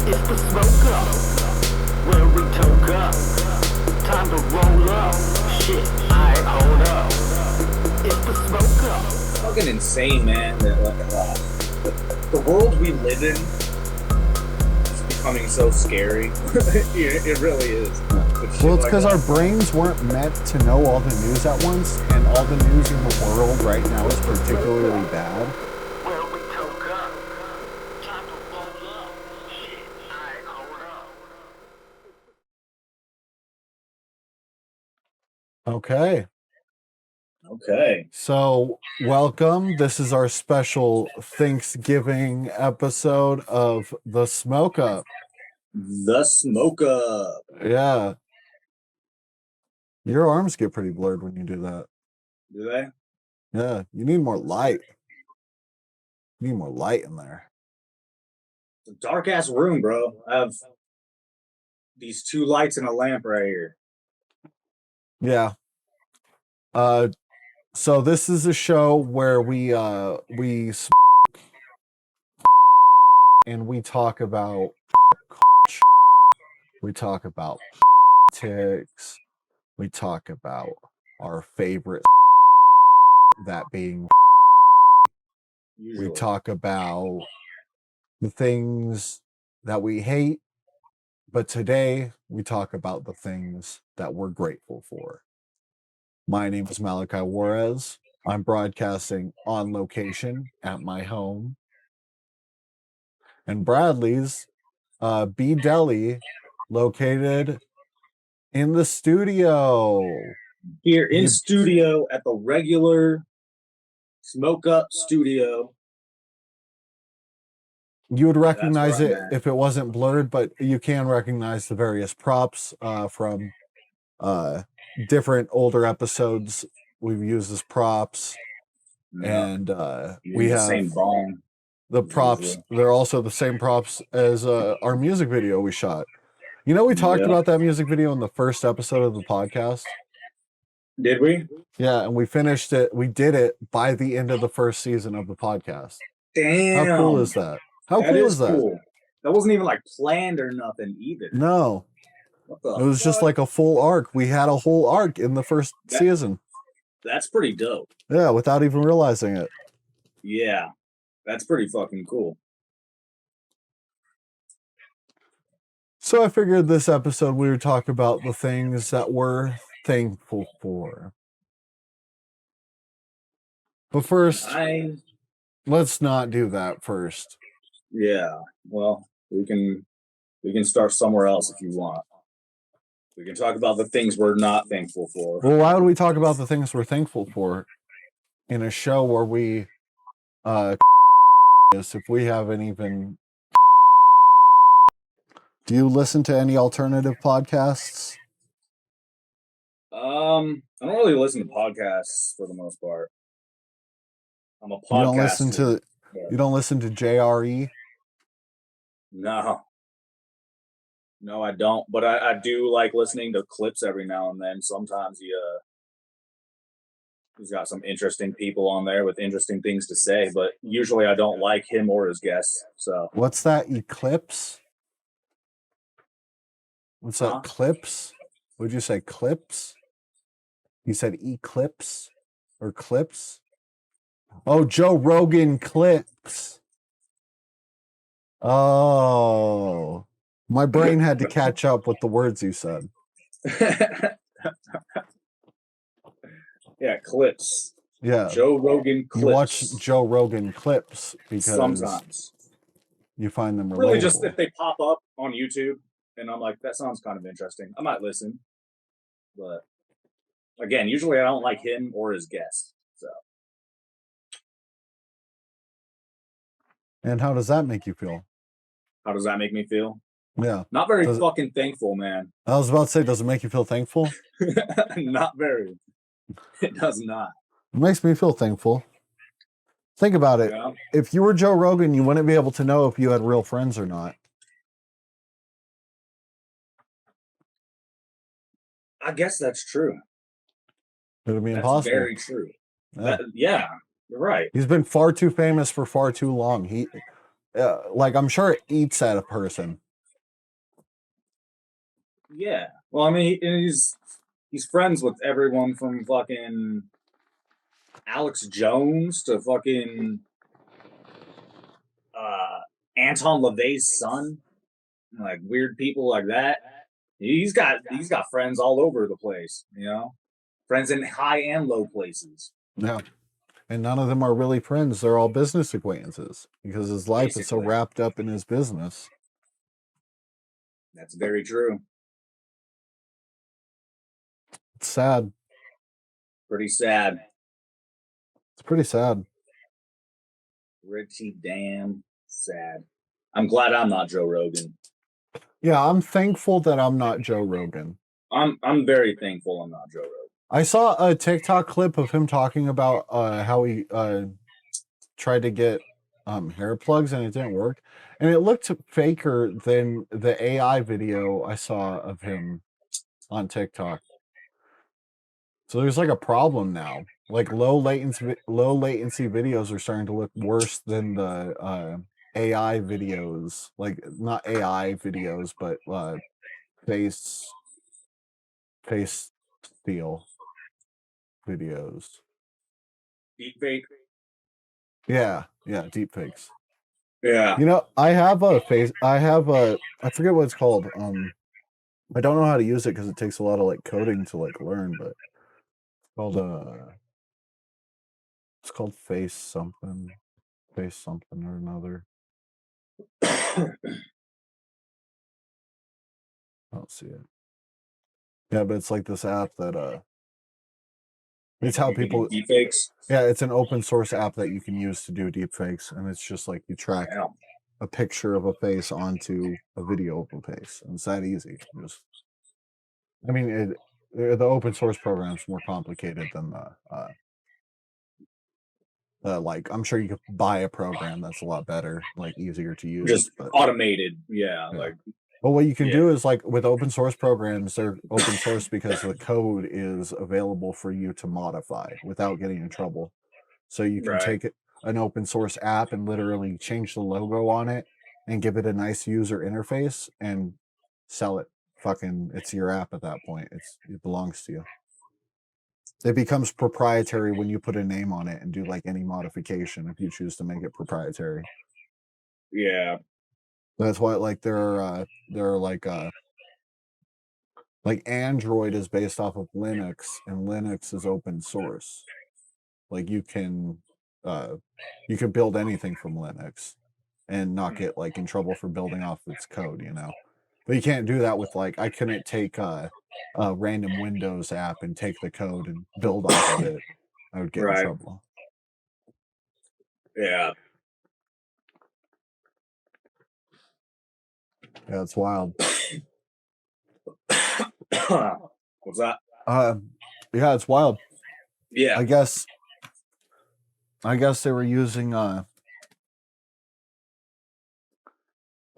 It's the smoke up, where we toke up. Time to roll up. Shit, I hold up. It's the smoke up. Fucking insane, man. That the world we live in is becoming so scary. It really is. Well, it's because our brains weren't meant to know all the news at once, and all the news in the world right now is particularly bad. Where we toke up. Time to roll up. Shit, I hold up. Okay. Okay. So, welcome. This is our special Thanksgiving episode of The Smoke Up. The Smoke Up. Yeah. Your arms get pretty blurred when you do that. Do they? Yeah. You need more light. You need more light in there. It's a dark ass room, bro. I have these two lights and a lamp right here. Yeah. So this is a show where we smoke and we talk about politics, we talk about our favorite, that being Usually. we talk about the things that we hate, but today we talk about the things that we're grateful for. My name is Malachi Juarez. I'm broadcasting on location at my home. And Bradley's B Deli, located in the studio. Here in studio at the regular Smoke Up studio. You would recognize That's it right, man. if it wasn't blurred, but you can recognize the various props from different older episodes. We've used as props, and we the have same bong. the props. They're also the same props as our music video we shot. You know, we talked about that music video in the first episode of the podcast. Did we? Yeah, and we finished it. We did it by the end of the first season of the podcast. Damn. How cool is that? How cool is that? Cool. That wasn't even like planned or nothing either. No. What the It was just like a full arc. We had a whole arc in the first season. That's pretty dope. Yeah, without even realizing it. Yeah, that's pretty fucking cool. So I figured this episode we would talk about the things that we're thankful for. But first, let's not do that first. Yeah, well, we can start somewhere else if you want. We can talk about the things we're not thankful for. Well, why would we talk about the things we're thankful for in a show where we if we haven't even... Do you listen to any alternative podcasts? I don't really listen to podcasts for the most part. I'm a podcaster. You don't listen to JRE? No, I don't. But I do like listening to clips every now and then. Sometimes he's got some interesting people on there with interesting things to say. But usually I don't like him or his guests. So what's that? Eclipse? What's that? Clips? Would you say clips? You said eclipse or clips? Oh, Joe Rogan clips. Oh, my brain had to catch up with the words you said. Yeah, clips. Yeah. Joe Rogan clips. You watch Joe Rogan clips because sometimes you find them relatable. Really just if they pop up on YouTube and I'm like, that sounds kind of interesting, I might listen. But again, usually I don't like him or his guests. So. And how does that make you feel? How does that make me feel? Yeah. Not very fucking thankful, man. I was about to say, does it make you feel thankful? Not very. It does not. It makes me feel thankful. Think about it. Yeah. If you were Joe Rogan, you wouldn't be able to know if you had real friends or not. I guess that's true. It would be impossible. Very true. Yeah, you're right. He's been far too famous for far too long. I'm sure it eats at a person. Yeah. Well, I mean, he's friends with everyone from fucking Alex Jones to fucking Anton LaVey's son, like weird people like that. He's got friends all over the place, you know, friends in high and low places. Yeah. And none of them are really friends. They're all business acquaintances because his life is so Basically. wrapped up in his business. That's very true. It's sad. Pretty sad. It's pretty sad. Pretty damn sad. I'm glad I'm not Joe Rogan. Yeah, I'm thankful that I'm not Joe Rogan. I'm very thankful I'm not Joe Rogan. I saw a TikTok clip of him talking about how he tried to get hair plugs and it didn't work. And it looked faker than the AI video I saw of him on TikTok. So there's like a problem now. Like low latency videos are starting to look worse than the AI videos. Like not AI videos, but face steal videos. Deepfake. Yeah, deep fakes. Yeah. You know, I forget what it's called. I don't know how to use it because it takes a lot of like coding to like learn, but it's called face something or another. I don't see it. Yeah, but it's like this app that it's how people deepfakes. Yeah, it's an open source app that you can use to do deepfakes, and it's just like you track a picture of a face onto a video of a face, and it's that easy. The open source program is more complicated than like I'm sure you could buy a program that's a lot better, like easier to use. Just automated, yeah. Like, but what you can do is like with open source programs, they're open source because the code is available for you to modify without getting in trouble. So you can take an open source app and literally change the logo on it and give it a nice user interface and sell it. It's your app at that point. It belongs to you. It becomes proprietary when you put a name on it and do like any modification if you choose to make it proprietary. Yeah. That's why like there are like Android is based off of Linux and Linux is open source. Like you can build anything from Linux and not get like in trouble for building off its code, you know. But you can't do that with like I couldn't take a random Windows app and take the code and build off of it. I would get in trouble. Yeah. Yeah, it's wild. What's that? Yeah, it's wild. Yeah. I guess they were using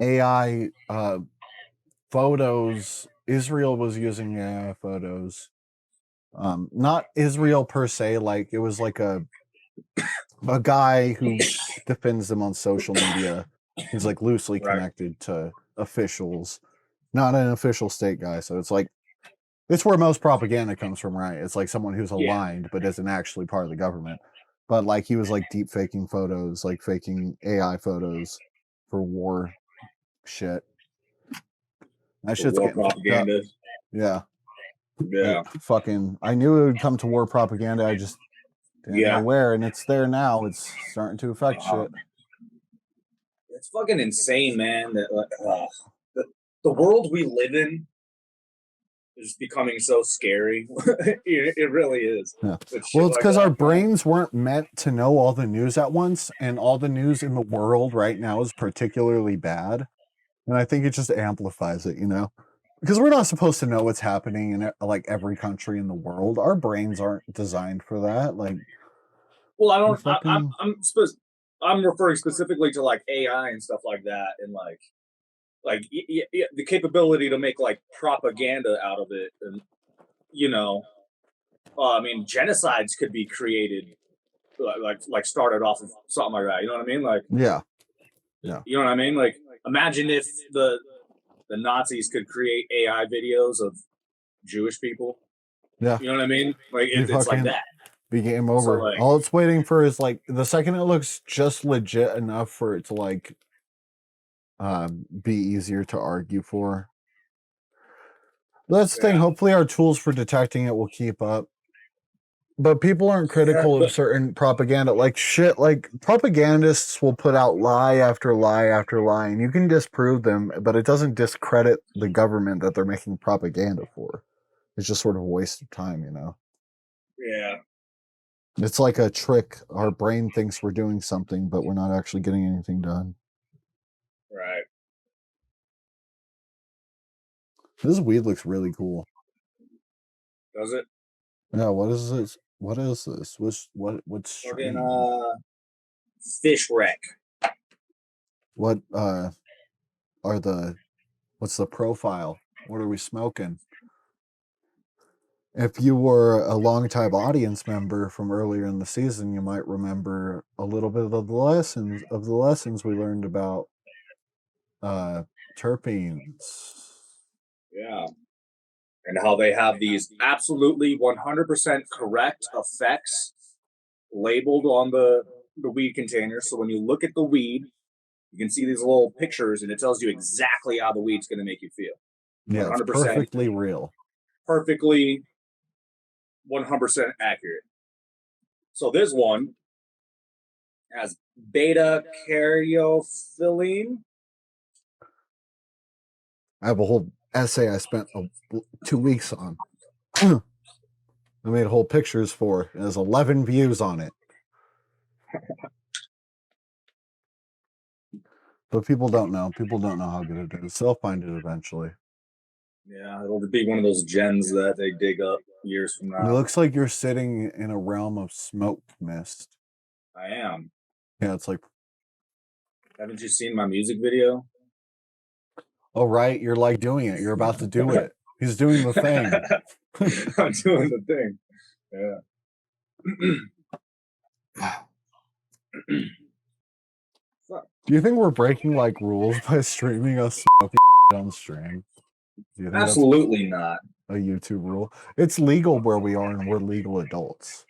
AI photos. Israel was using AI photos. Not Israel per se, like it was like a guy who defends them on social media. He's like loosely connected to officials, not an official state guy. So it's like it's where most propaganda comes from, right? It's like someone who's aligned but isn't actually part of the government. But like he was like deep faking photos, like faking AI photos for war shit. That shit's getting propaganda. Yeah. I knew it would come to war propaganda. I just didn't know where, and it's there now. It's starting to affect shit. It's fucking insane, man. That the world we live in is becoming so scary. It really is. Yeah. Well, it's because our brains weren't meant to know all the news at once, and all the news in the world right now is particularly bad. And I think it just amplifies it, you know? Because we're not supposed to know what's happening in like every country in the world. Our brains aren't designed for that. Like, well, I'm referring specifically to like AI and stuff like that, and like the capability to make like propaganda out of it, and you know, I mean, genocides could be created, like started off of something like that. You know what I mean? Like, yeah. You know what I mean? Like, imagine if the the Nazis could create AI videos of Jewish people. Yeah. You know what I mean? Like Be it's like fucking- that. Be game over. like- All it's waiting for is like the second it looks just legit enough for it to like be easier to argue for. That's the thing. Yeah. Hopefully our tools for detecting it will keep up. But people aren't critical but- of certain propaganda. Like shit, like propagandists will put out lie after lie after lie, and you can disprove them, but it doesn't discredit the government that they're making propaganda for. It's just sort of a waste of time, you know? Yeah. It's like a trick. Our brain thinks we're doing something, but we're not actually getting anything done. Right. This weed looks really cool. Does it? Yeah, what is this? What is this? What's Fucking strain? fish wreck. What are the what's the profile? What are we smoking? If you were a long-time audience member from earlier in the season, you might remember a little bit of the lessons we learned about terpenes. Yeah. And how they have these absolutely 100% correct effects labeled on the weed container. So when you look at the weed, you can see these little pictures and it tells you exactly how the weed's going to make you feel. Yeah, it's 100%. perfectly real. Perfectly 100% accurate. So this one has beta caryophyllene. I have a whole essay I spent 2 weeks on. I made whole pictures for it. There's 11 views on it. But people don't know. People don't know how good it is. They'll find it eventually. Yeah, it'll be one of those gems that they dig up years from It now. looks like you're sitting in a realm of smoke mist. I am. Yeah, it's like, Haven't you seen my music video? oh, right. You're like doing it. You're about to do it. He's doing the thing. I'm doing the thing. Yeah. Do you think we're breaking like rules by streaming us smoking on stream? Do you think Absolutely not. that's a YouTube rule? It's legal where we are, and we're legal adults.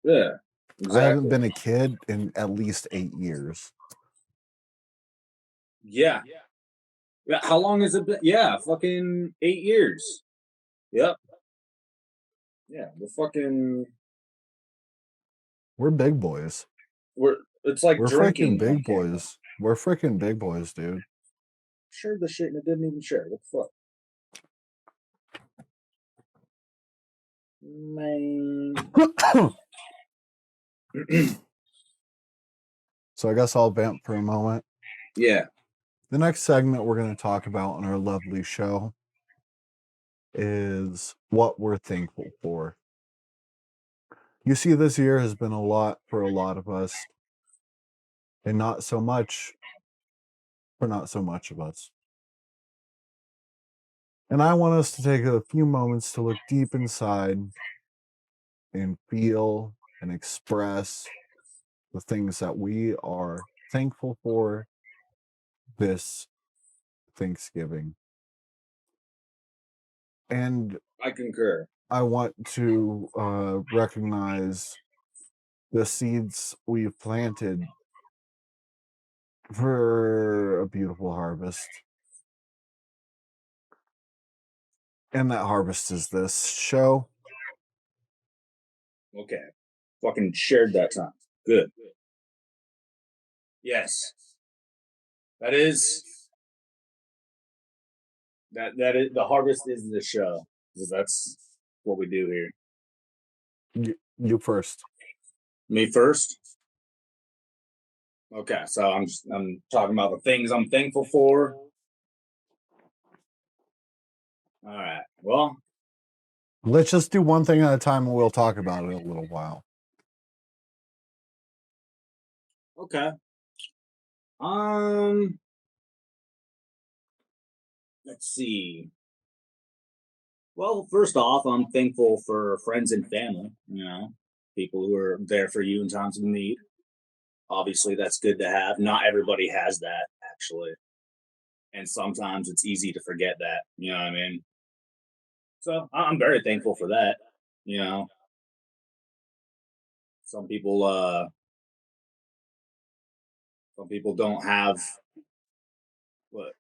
Yeah. Exactly. I haven't been a kid in at least 8 years. Yeah. Yeah. How long has it been? Yeah, fucking 8 years. Yep. Yeah, We're big boys. it's like We're drinking. freaking big boys. We're freaking big boys, dude. Shared the shit and it didn't even share. What the fuck? Man. So I guess I'll vamp for a moment. Yeah. The next segment we're going to talk about on our lovely show is what we're thankful for. You see, this year has been a lot for a lot of us, and not so much for not so much of us. And I want us to take a few moments to look deep inside and feel and express the things that we are thankful for this Thanksgiving. And I concur. I want to recognize the seeds we've planted for a beautiful harvest. And that harvest is this show. Okay. Fucking shared that time. Good. Yes. That is the harvest is the show. Because that's what we do here. You first. Me first? Okay, so I'm talking about the things I'm thankful for. All right. Well, let's just do one thing at a time and we'll talk about it in a little while. Okay. Let's see. Well, first off, I'm thankful for friends and family, people who are there for you in times of need. Obviously, that's good to have. Not everybody has that, actually. and sometimes it's easy to forget that. You know what I mean? So I'm very thankful for that. You know, some people, some people don't have what.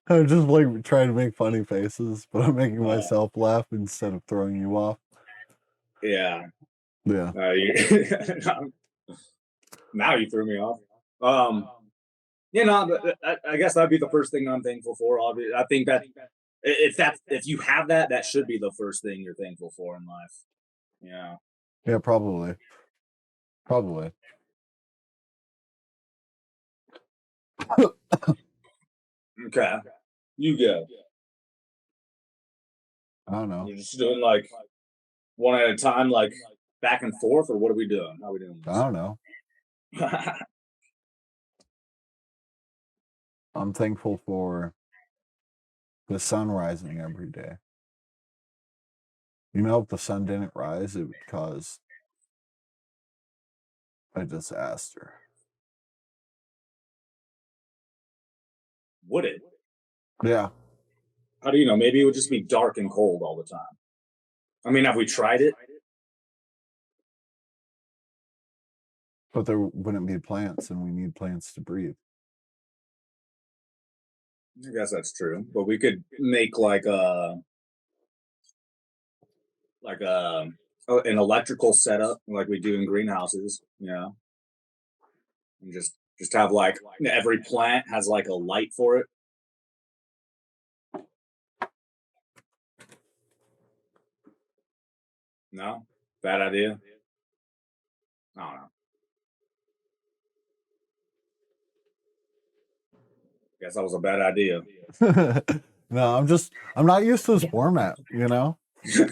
I'm just like trying to make funny faces, but I'm making Oh. myself laugh instead of throwing you off. Yeah. Yeah. Now you threw me off. You know, I guess that'd be the first thing I'm thankful for. Obviously, I think that if you have that, that should be the first thing you're thankful for in life. Yeah. Yeah, probably. Probably. Okay. You go. I don't know. You're just doing like one at a time, like back and forth, or what are we doing? How are we doing I don't know. this? I'm thankful for the sun rising every day. You know, if the sun didn't rise, it would cause a disaster. Would it? Yeah. How do you know? Maybe it would just be dark and cold all the time. I mean, have we tried it? But there wouldn't be plants, and we need plants to breathe. I guess that's true. But we could make like an electrical setup like we do in greenhouses, you know, and just have like every plant has like a light for it. No, bad idea. I don't know. Guess that was a bad idea. No, I'm not used to this format, you know?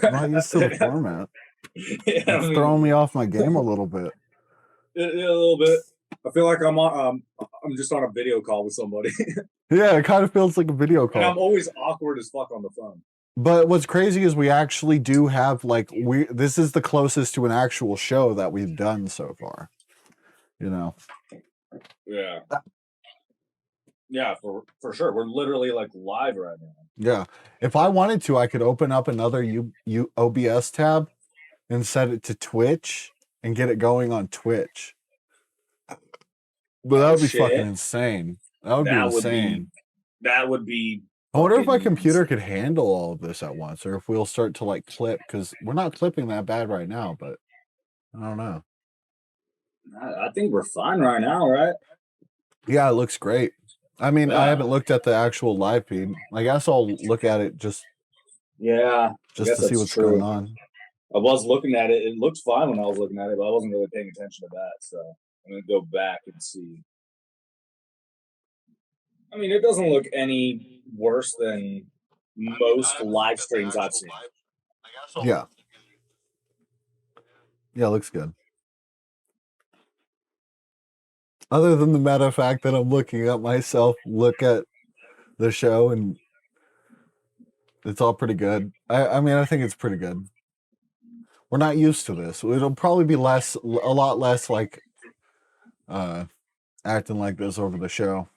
I'm not used to the format. Yeah, It's throwing me off my game a little bit. a little bit. I feel like I'm just on a video call with somebody. Yeah, it kind of feels like a video And I'm call. always awkward as fuck on the phone. But what's crazy is we actually do have like this is the closest to an actual show that we've done so far. You know. Yeah. Yeah, for sure. We're literally like live right now. Yeah. If I wanted to, I could open up another OBS tab and set it to Twitch and get it going on Twitch. But that would be fucking insane. That would be insane. That would be. I wonder if my computer could handle all of this at once, or if we'll start to like clip, because we're not clipping that bad right now, but I don't know. I think we're fine right now, right? Yeah, it looks great. I mean, I haven't looked at the actual live feed. I guess I'll look at it just to see what's going on. I was looking at it. It looked fine when I was looking at it, but I wasn't really paying attention to that. So I'm going to go back and see. I mean, it doesn't look any worse than most live streams I've seen. Yeah. Yeah, it looks good. Other than the matter of fact that I'm looking at myself look at the show, and it's all pretty good. I mean, I think it's pretty good. We're not used to this. It'll probably be a lot less like acting like this over the show.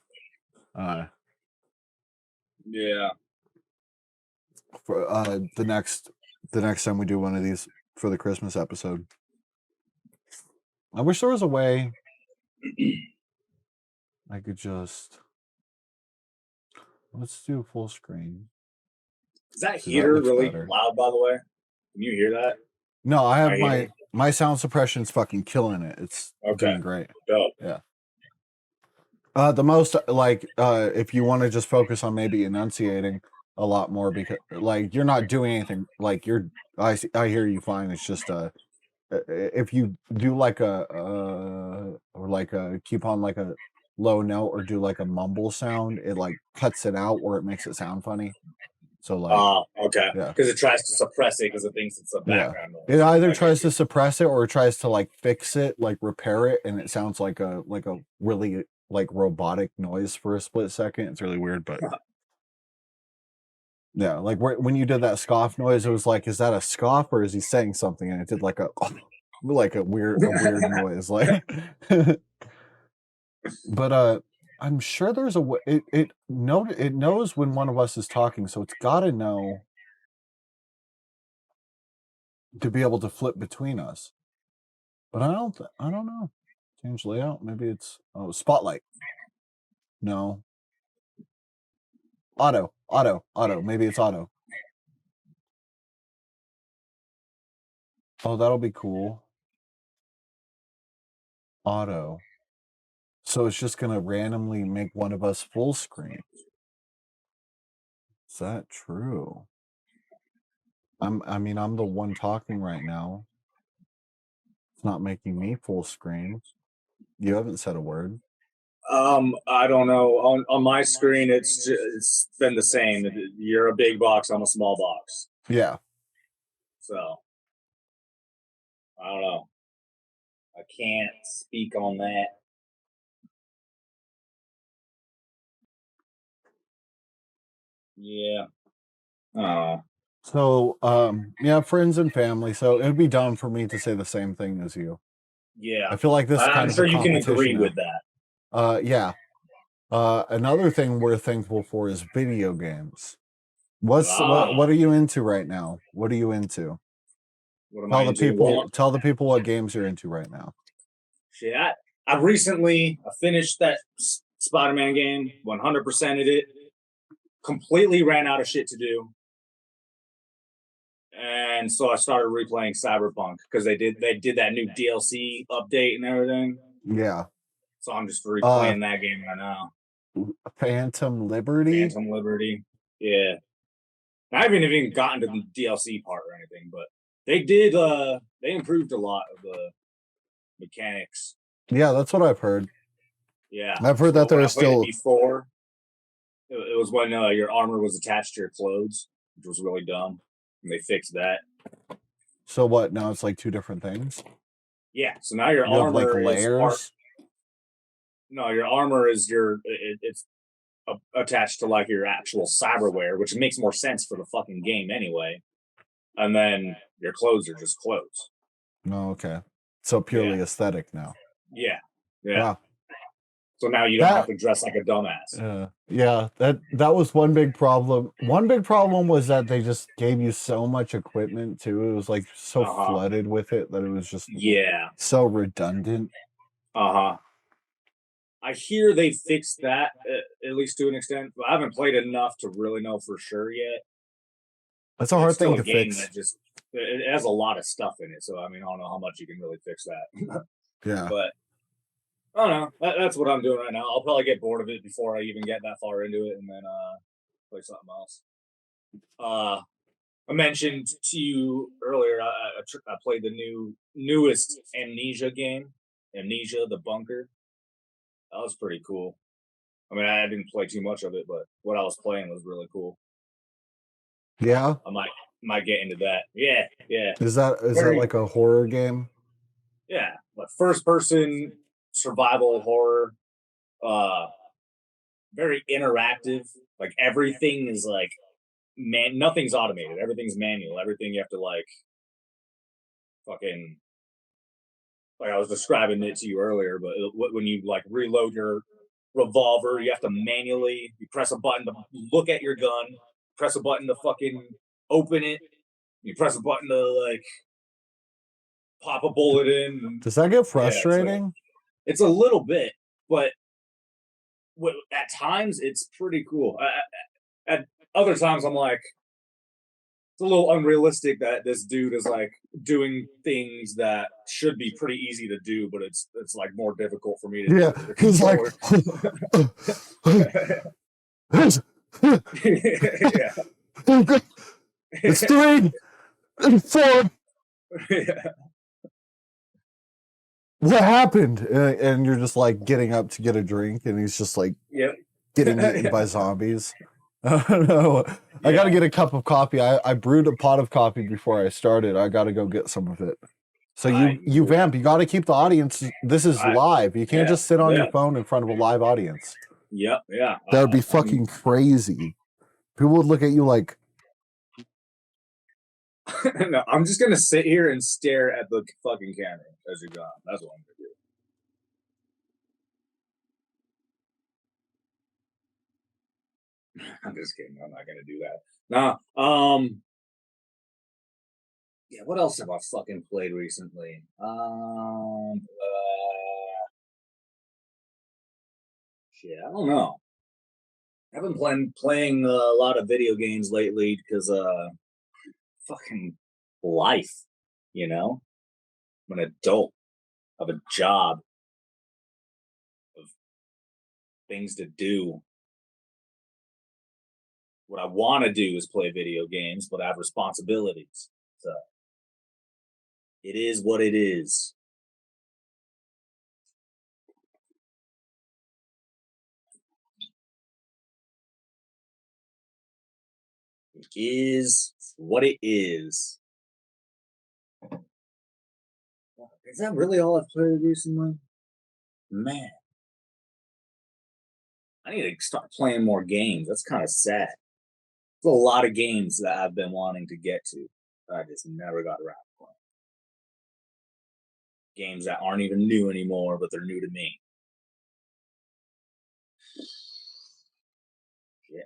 Yeah. For the next time we do one of these for the Christmas episode. I wish there was a way I could just let's do full screen. Is that heater really loud, by the way? Can you hear that? No, I have my sound suppression's fucking killing it. It's doing great. Dope. Yeah. The most like if you want to just focus on maybe enunciating a lot more, because like you're not doing anything, like I hear you fine. It's just if you do like or like keep on like a low note or do like a mumble sound, it like cuts it out or it makes it sound funny. So like okay. Yeah. Because it tries to suppress it because it thinks it's a background noise. It either tries to suppress it or it tries to like fix it, like repair it, and it sounds like a really like robotic noise for a split second. It's really weird, but yeah, like when you did that scoff noise, it was like, is that a scoff or is he saying something? And it did like a weird noise, like. But I'm sure there's a way. It knows when one of us is talking, so it's got to know to be able to flip between us. But I don't know. Change layout. Maybe it's spotlight. No. Auto. Maybe it's auto. Oh, that'll be cool. Auto. So it's just gonna randomly make one of us full screen. Is that true? I mean, I'm the one talking right now. It's not making me full screen. You haven't said a word. I don't know. On my screen, it's been the same. You're a big box. I'm a small box. Yeah. So I don't know. I can't speak on that. Yeah. So, yeah, friends and family. So it'd be dumb for me to say the same thing as you. Yeah. I feel like this is kind I'm of sure a you can agree competition with now. that. Yeah. Another thing we're thankful for is video games. What are you into right now? What are you into? What am Tell I the into? people. Tell the people what games you're into right now. Shit, I recently finished that Spider-Man game, 100%ed it, completely ran out of shit to do, and so I started replaying Cyberpunk because they did that new DLC update and everything. Yeah. So I'm just replaying that game right now. Phantom Liberty. Yeah. I haven't even gotten to the DLC part or anything, but they improved a lot of the mechanics. Yeah, that's what I've heard. Yeah, I've heard that there is still before. It was when your armor was attached to your clothes, which was really dumb, and they fixed that. So what? Now it's like two different things. Yeah. So now your armor have like layers. No, your armor is it's attached to like your actual cyberware, which makes more sense for the fucking game anyway. And then your clothes are just clothes. Oh, okay. So purely aesthetic now. Yeah. Wow. So now you don't have to dress like a dumbass. Yeah, that was one big problem. One big problem was that they just gave you so much equipment too. It was like so flooded with it that it was just so redundant. I hear they fixed that at least to an extent. But I haven't played enough to really know for sure yet. That's a hard thing to fix. It has a lot of stuff in it, so I mean, I don't know how much you can really fix that. Yeah, but I don't know. That's what I'm doing right now. I'll probably get bored of it before I even get that far into it, and then play something else. I mentioned to you earlier. I played the newest Amnesia game, Amnesia: The Bunker. That was pretty cool. I mean, I didn't play too much of it, but what I was playing was really cool. Yeah, I might get into that. Yeah. Is that like a horror game? Yeah, like first person survival horror. Very interactive. Like everything is like nothing's automated. Everything's manual. Everything you have to like fucking, like I was describing it to you earlier, but when you like reload your revolver, you have to manually, you press a button to look at your gun, press a button to fucking open it, you press a button to like pop a bullet in. Does that get frustrating? It's a little bit, but at times it's pretty cool. At other times I'm like, it's a little unrealistic that this dude is like doing things that should be pretty easy to do, but it's like more difficult for me to do. Yeah, he's like, it's 3 and 4. What happened? And you're just like getting up to get a drink, and he's just like getting eaten by zombies. I don't know. I gotta get a cup of coffee. I brewed a pot of coffee before I started. I gotta go get some of it. So you vamp. You gotta keep the audience. This is live. You can't just sit on your phone in front of a live audience. Yeah. That would be fucking crazy. People would look at you like. No, I'm just gonna sit here and stare at the fucking camera as you go. That's what I'm gonna do. I'm just kidding. I'm not gonna do that. Nah. Yeah. What else have I fucking played recently? Shit. I don't know. I haven't been playing a lot of video games lately because fucking life. You know, I'm an adult. I have a job, of things to do. What I want to do is play video games, but I have responsibilities. So it is what it is. It is what it is. Is that really all I've played recently? Man, I need to start playing more games. That's kind of sad. There's a lot of games that I've been wanting to get to. I just never got around to playing. Games that aren't even new anymore, but they're new to me. Yeah.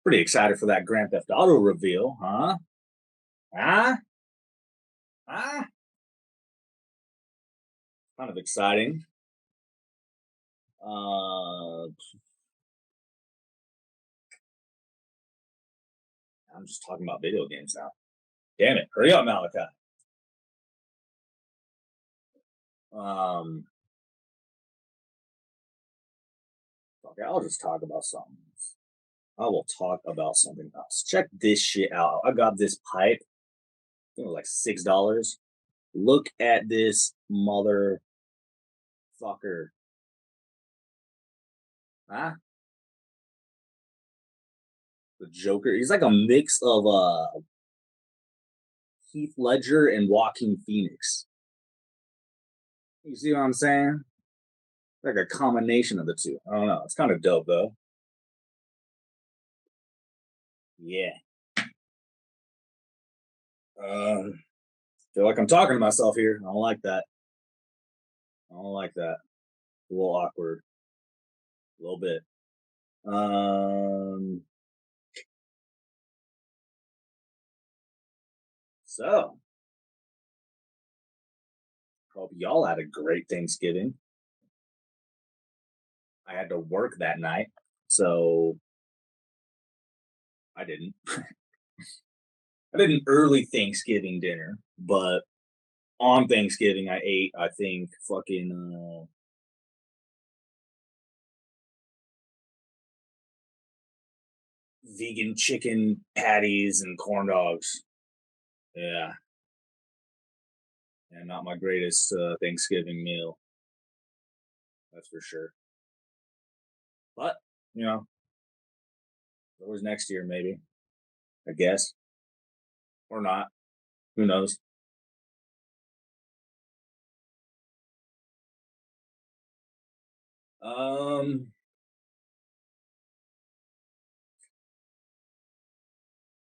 Pretty excited for that Grand Theft Auto reveal, huh? Huh? Huh? Kind of exciting. I'm just talking about video games now. Damn it! Hurry up, Malachi. Okay, I'll just talk about something else. I will talk about something else. Check this shit out. I got this pipe. I think it was like $6. Look at this motherfucker. Huh? The Joker. He's like a mix of Heath Ledger and Joaquin Phoenix. You see what I'm saying? Like a combination of the two. I don't know. It's kind of dope though. Yeah. Feel like I'm talking to myself here. I don't like that. I don't like that. A little awkward. A little bit. So hope y'all had a great Thanksgiving. I had to work that night, so I didn't. I did an early Thanksgiving dinner, but on Thanksgiving I ate, I think, fucking vegan chicken patties and corn dogs. Yeah. And not my greatest Thanksgiving meal. That's for sure. But, you know, always next year, maybe. I guess. Or not. Who knows?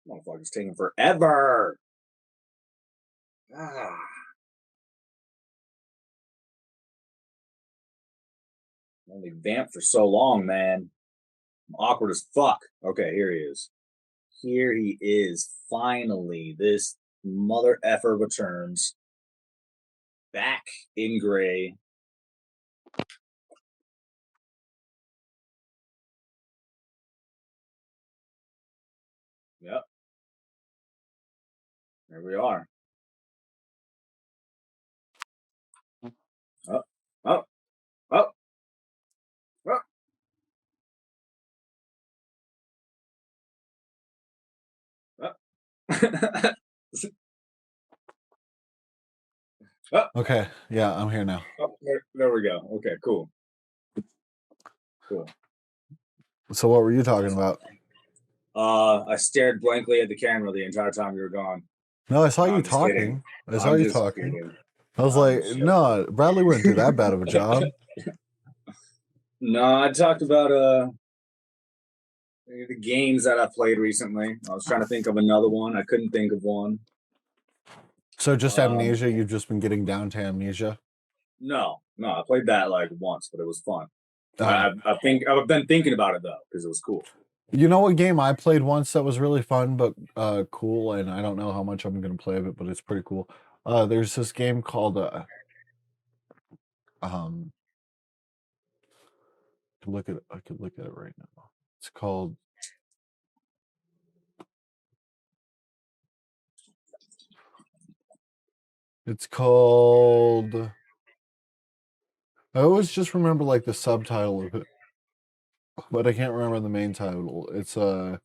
Motherfucker's taking forever. Ah. Only vamp for so long, man. I'm awkward as fuck. Okay, here he is. Here he is. Finally, this mother effer returns. Back in gray. Yep. There we are. Oh, oh, oh, oh. Oh. Okay, yeah, I'm here now. Oh, there we go. Okay, cool. Cool. So what were you talking about? I stared blankly at the camera the entire time you were gone. No, I saw No, you I'm just kidding. talking. I saw I'm you just talking. kidding. I was I'm like, just no, Bradley wouldn't do that bad of a job. No, I talked about the games that I played recently. I was trying to think of another one. I couldn't think of one. So just Amnesia, you've just been getting down to Amnesia? No, I played that like once, but it was fun. I think I've been thinking about it though because it was cool. You know what game I played once that was really fun but cool, and I don't know how much I'm gonna play of it, but it's pretty cool. There's this game called I could look at it right now. It's called I always just remember like the subtitle of it, but I can't remember the main title. It's I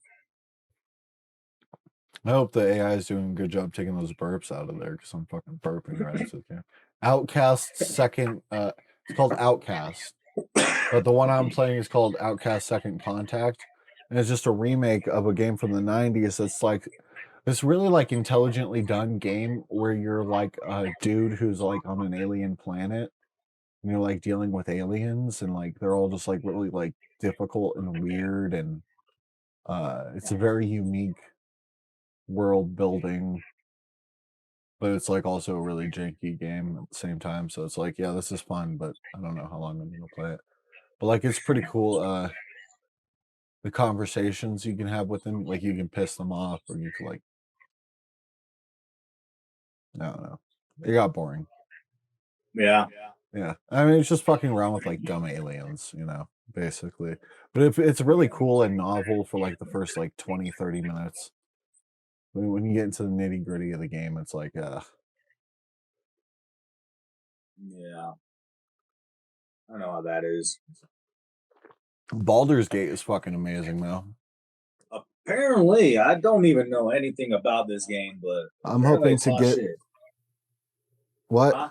hope the AI is doing a good job taking those burps out of there because I'm fucking burping right into the camera. Outcast second. It's called Outcast, but the one I'm playing is called Outcast Second Contact, and it's just a remake of a game from the '90s. That's like this really like intelligently done game where you're like a dude who's like on an alien planet, and you're like dealing with aliens, and like they're all just like really like difficult and weird, and it's a very unique world building, but it's like also a really janky game at the same time. So it's like, yeah, this is fun, but I don't know how long I'm gonna play it. But like, it's pretty cool. The conversations you can have with them, like you can piss them off, or you can like, I don't know. It got boring. Yeah. Yeah, I mean, it's just fucking around with like dumb aliens, basically. But it's really cool and novel for like the first like 20-30 minutes. When you get into the nitty gritty of the game, it's like, Yeah. I don't know how that is. Baldur's Gate is fucking amazing, though. Apparently, I don't even know anything about this game, but I'm apparently hoping it's to hot get shit. what? Huh?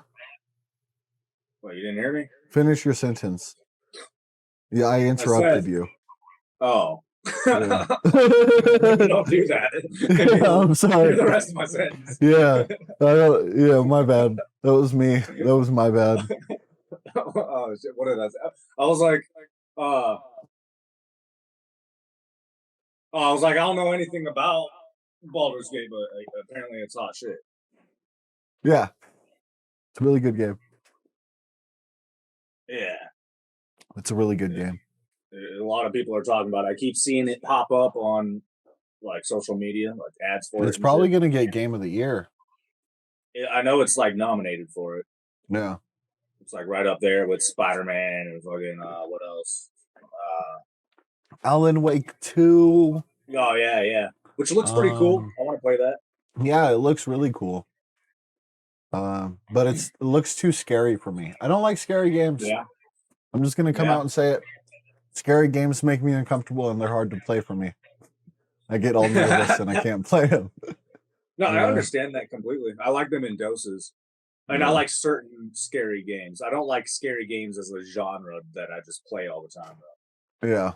What, you didn't hear me? Finish your sentence. Yeah, I interrupted you. Oh. Yeah. Don't do that. Yeah, I'm sorry. Hear the rest of my sentence. Yeah, yeah, my bad. That was me. That was my bad. Oh shit! What did I say? I was like, I don't know anything about Baldur's Gate, but like, apparently it's hot shit. Yeah, it's a really good game. Yeah, it's a really good game. A lot of people are talking about it. I keep seeing it pop up on like social media, like ads for it. It's probably gonna get Game of the Year. I know it's like nominated for it. Yeah, it's like right up there with Spider-Man and fucking what else? Alan Wake 2. Oh yeah, which looks pretty cool. I want to play that. Yeah, it looks really cool. But it looks too scary for me. I don't like scary games. Yeah, I'm just gonna come out and say it. Scary games make me uncomfortable and they're hard to play for me. I get all nervous and I can't play them. No, I understand that completely. I like them in doses. And I like certain scary games. I don't like scary games as a genre that I just play all the time, though. Yeah,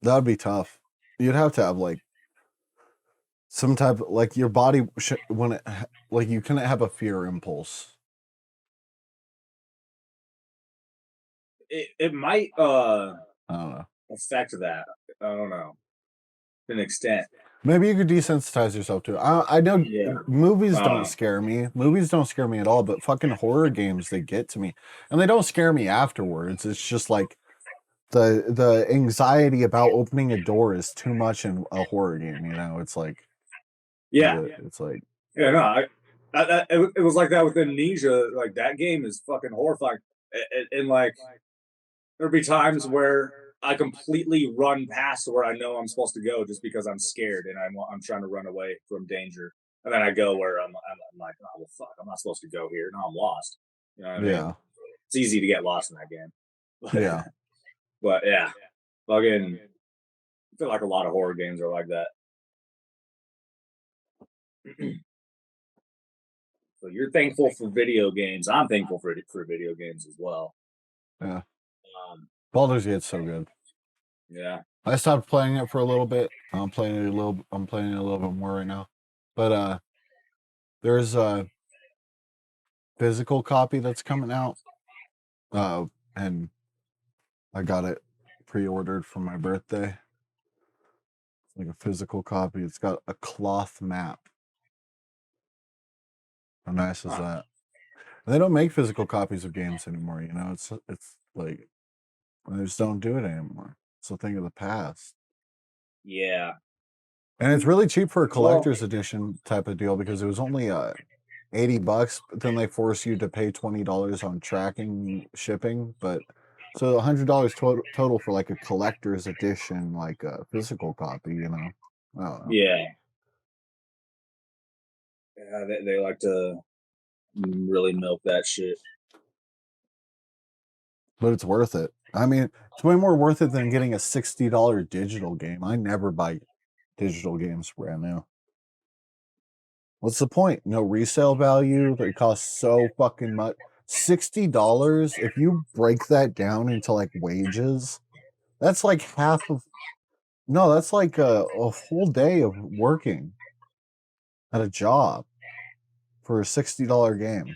that would be tough. You'd have to have like some type of like your body when it like you couldn't have a fear impulse. It might I don't know. affect that. I don't know. To an extent. Maybe you could desensitize yourself to it. I know movies don't scare me. Movies don't scare me at all, but fucking horror games, they get to me. And they don't scare me afterwards. It's just like the anxiety about opening a door is too much in a horror game, It's like it's like no, it was like that with Amnesia. Like that game is fucking horrifying. And like there'd be times where I completely run past where I know I'm supposed to go just because I'm scared and I'm trying to run away from danger. And then I go where I'm like, oh well, fuck, I'm not supposed to go here. Now I'm lost. You know what I mean? It's easy to get lost in that game. Yeah. But yeah, fucking, I feel like a lot of horror games are like that. So you're thankful for video games. I'm thankful for video games as well. Yeah. Baldur's Gate's so good. Yeah. I stopped playing it for a little bit. I'm playing it a little bit more right now. But there's a physical copy that's coming out. And I got it pre-ordered for my birthday. It's like a physical copy. It's got a cloth map. How nice is that? And they don't make physical copies of games anymore, It's like And they just don't do it anymore. It's a thing of the past. Yeah. And it's really cheap for a Well- collector's edition type of deal because it was only $80, but then they force you to pay $20 on tracking shipping. But so $100 total for like a collector's edition, like a physical copy, you know. I don't know. Yeah. Yeah, they like to really milk that shit. But it's worth it. I mean, it's way more worth it than getting a $60 digital game. I never buy digital games brand new. What's the point? No resale value. They cost so fucking much. $60. If you break that down into like wages, that's like half of. No, that's like a whole day of working at a job for a $60 game.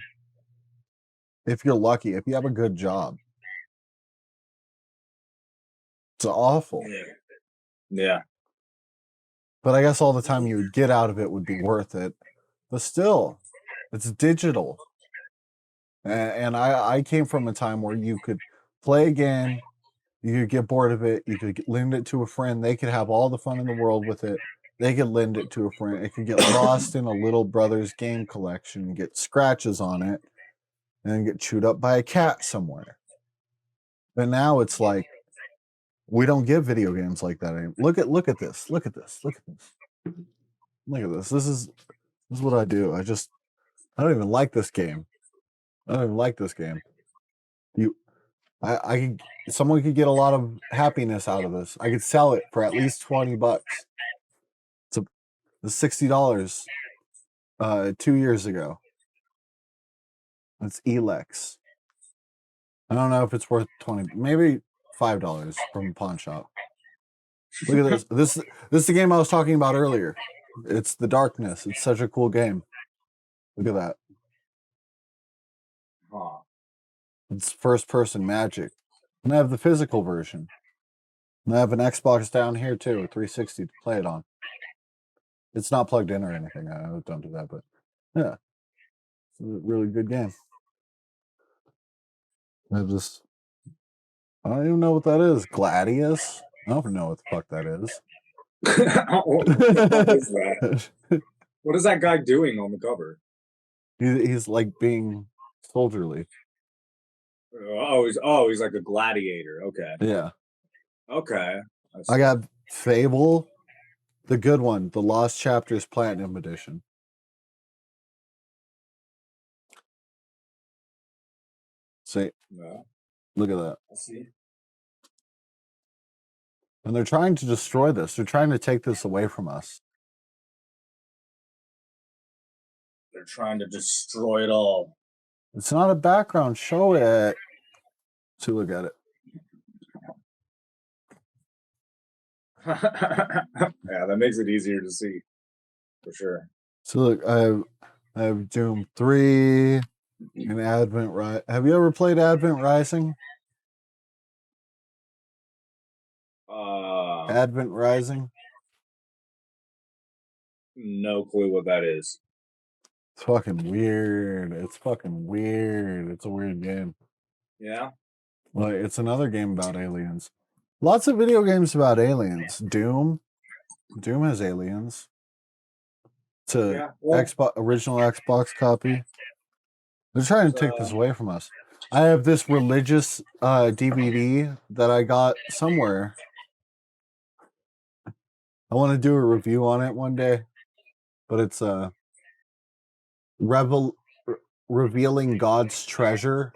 If you're lucky, if you have a good job, it's awful. Yeah. But I guess all the time you would get out of it would be worth it. But still, it's digital. And I came from a time where you could play a game, you could get bored of it, you could lend it to a friend, they could have all the fun in the world with it. They could lend it to a friend. It could get lost in a little brother's game collection, get scratches on it, and then get chewed up by a cat somewhere. But now it's like we don't get video games like that anymore. Look at this. Look at this. Look at this. Look at this. This is what I do. I don't even like this game. I don't even like this game. Someone could get a lot of happiness out of this. I could sell it for at least $20. It's $60 2 years ago. It's Elex. I don't know if it's worth 20, maybe $5 from the pawn shop. Look at this. This is the game I was talking about earlier. It's The Darkness. It's such a cool game. Look at that. Huh. It's first-person Magic. And I have the physical version. And I have an Xbox down here too, a 360 to play it on. It's not plugged in or anything. I don't do that, but yeah. It's a really good game. I don't even know what that is. Gladius? I don't know what the fuck that is. What the fuck is that? What is that guy doing on the cover? He's like being soldierly. He's like a gladiator. Okay. Yeah. Okay. I got Fable, the good one, the Lost Chapters Platinum Edition. See, No, look at that. I see. And they're trying to destroy this. They're trying to take this away from us. They're trying to destroy it all. It's not a background. Show it. To look at it. Yeah, that makes it easier to see, for sure. So look, I have Doom 3 and Advent Rising. Have you ever played Advent Rising? Advent Rising? No clue what that is. It's fucking weird. It's fucking weird. It's a weird game. Yeah? Like, it's another game about aliens. Lots of video games about aliens. Doom has aliens. It's a original Xbox copy. They're trying to take this away from us. I have this religious DVD that I got somewhere. I want to do a review on it one day, but it's revealing God's treasure.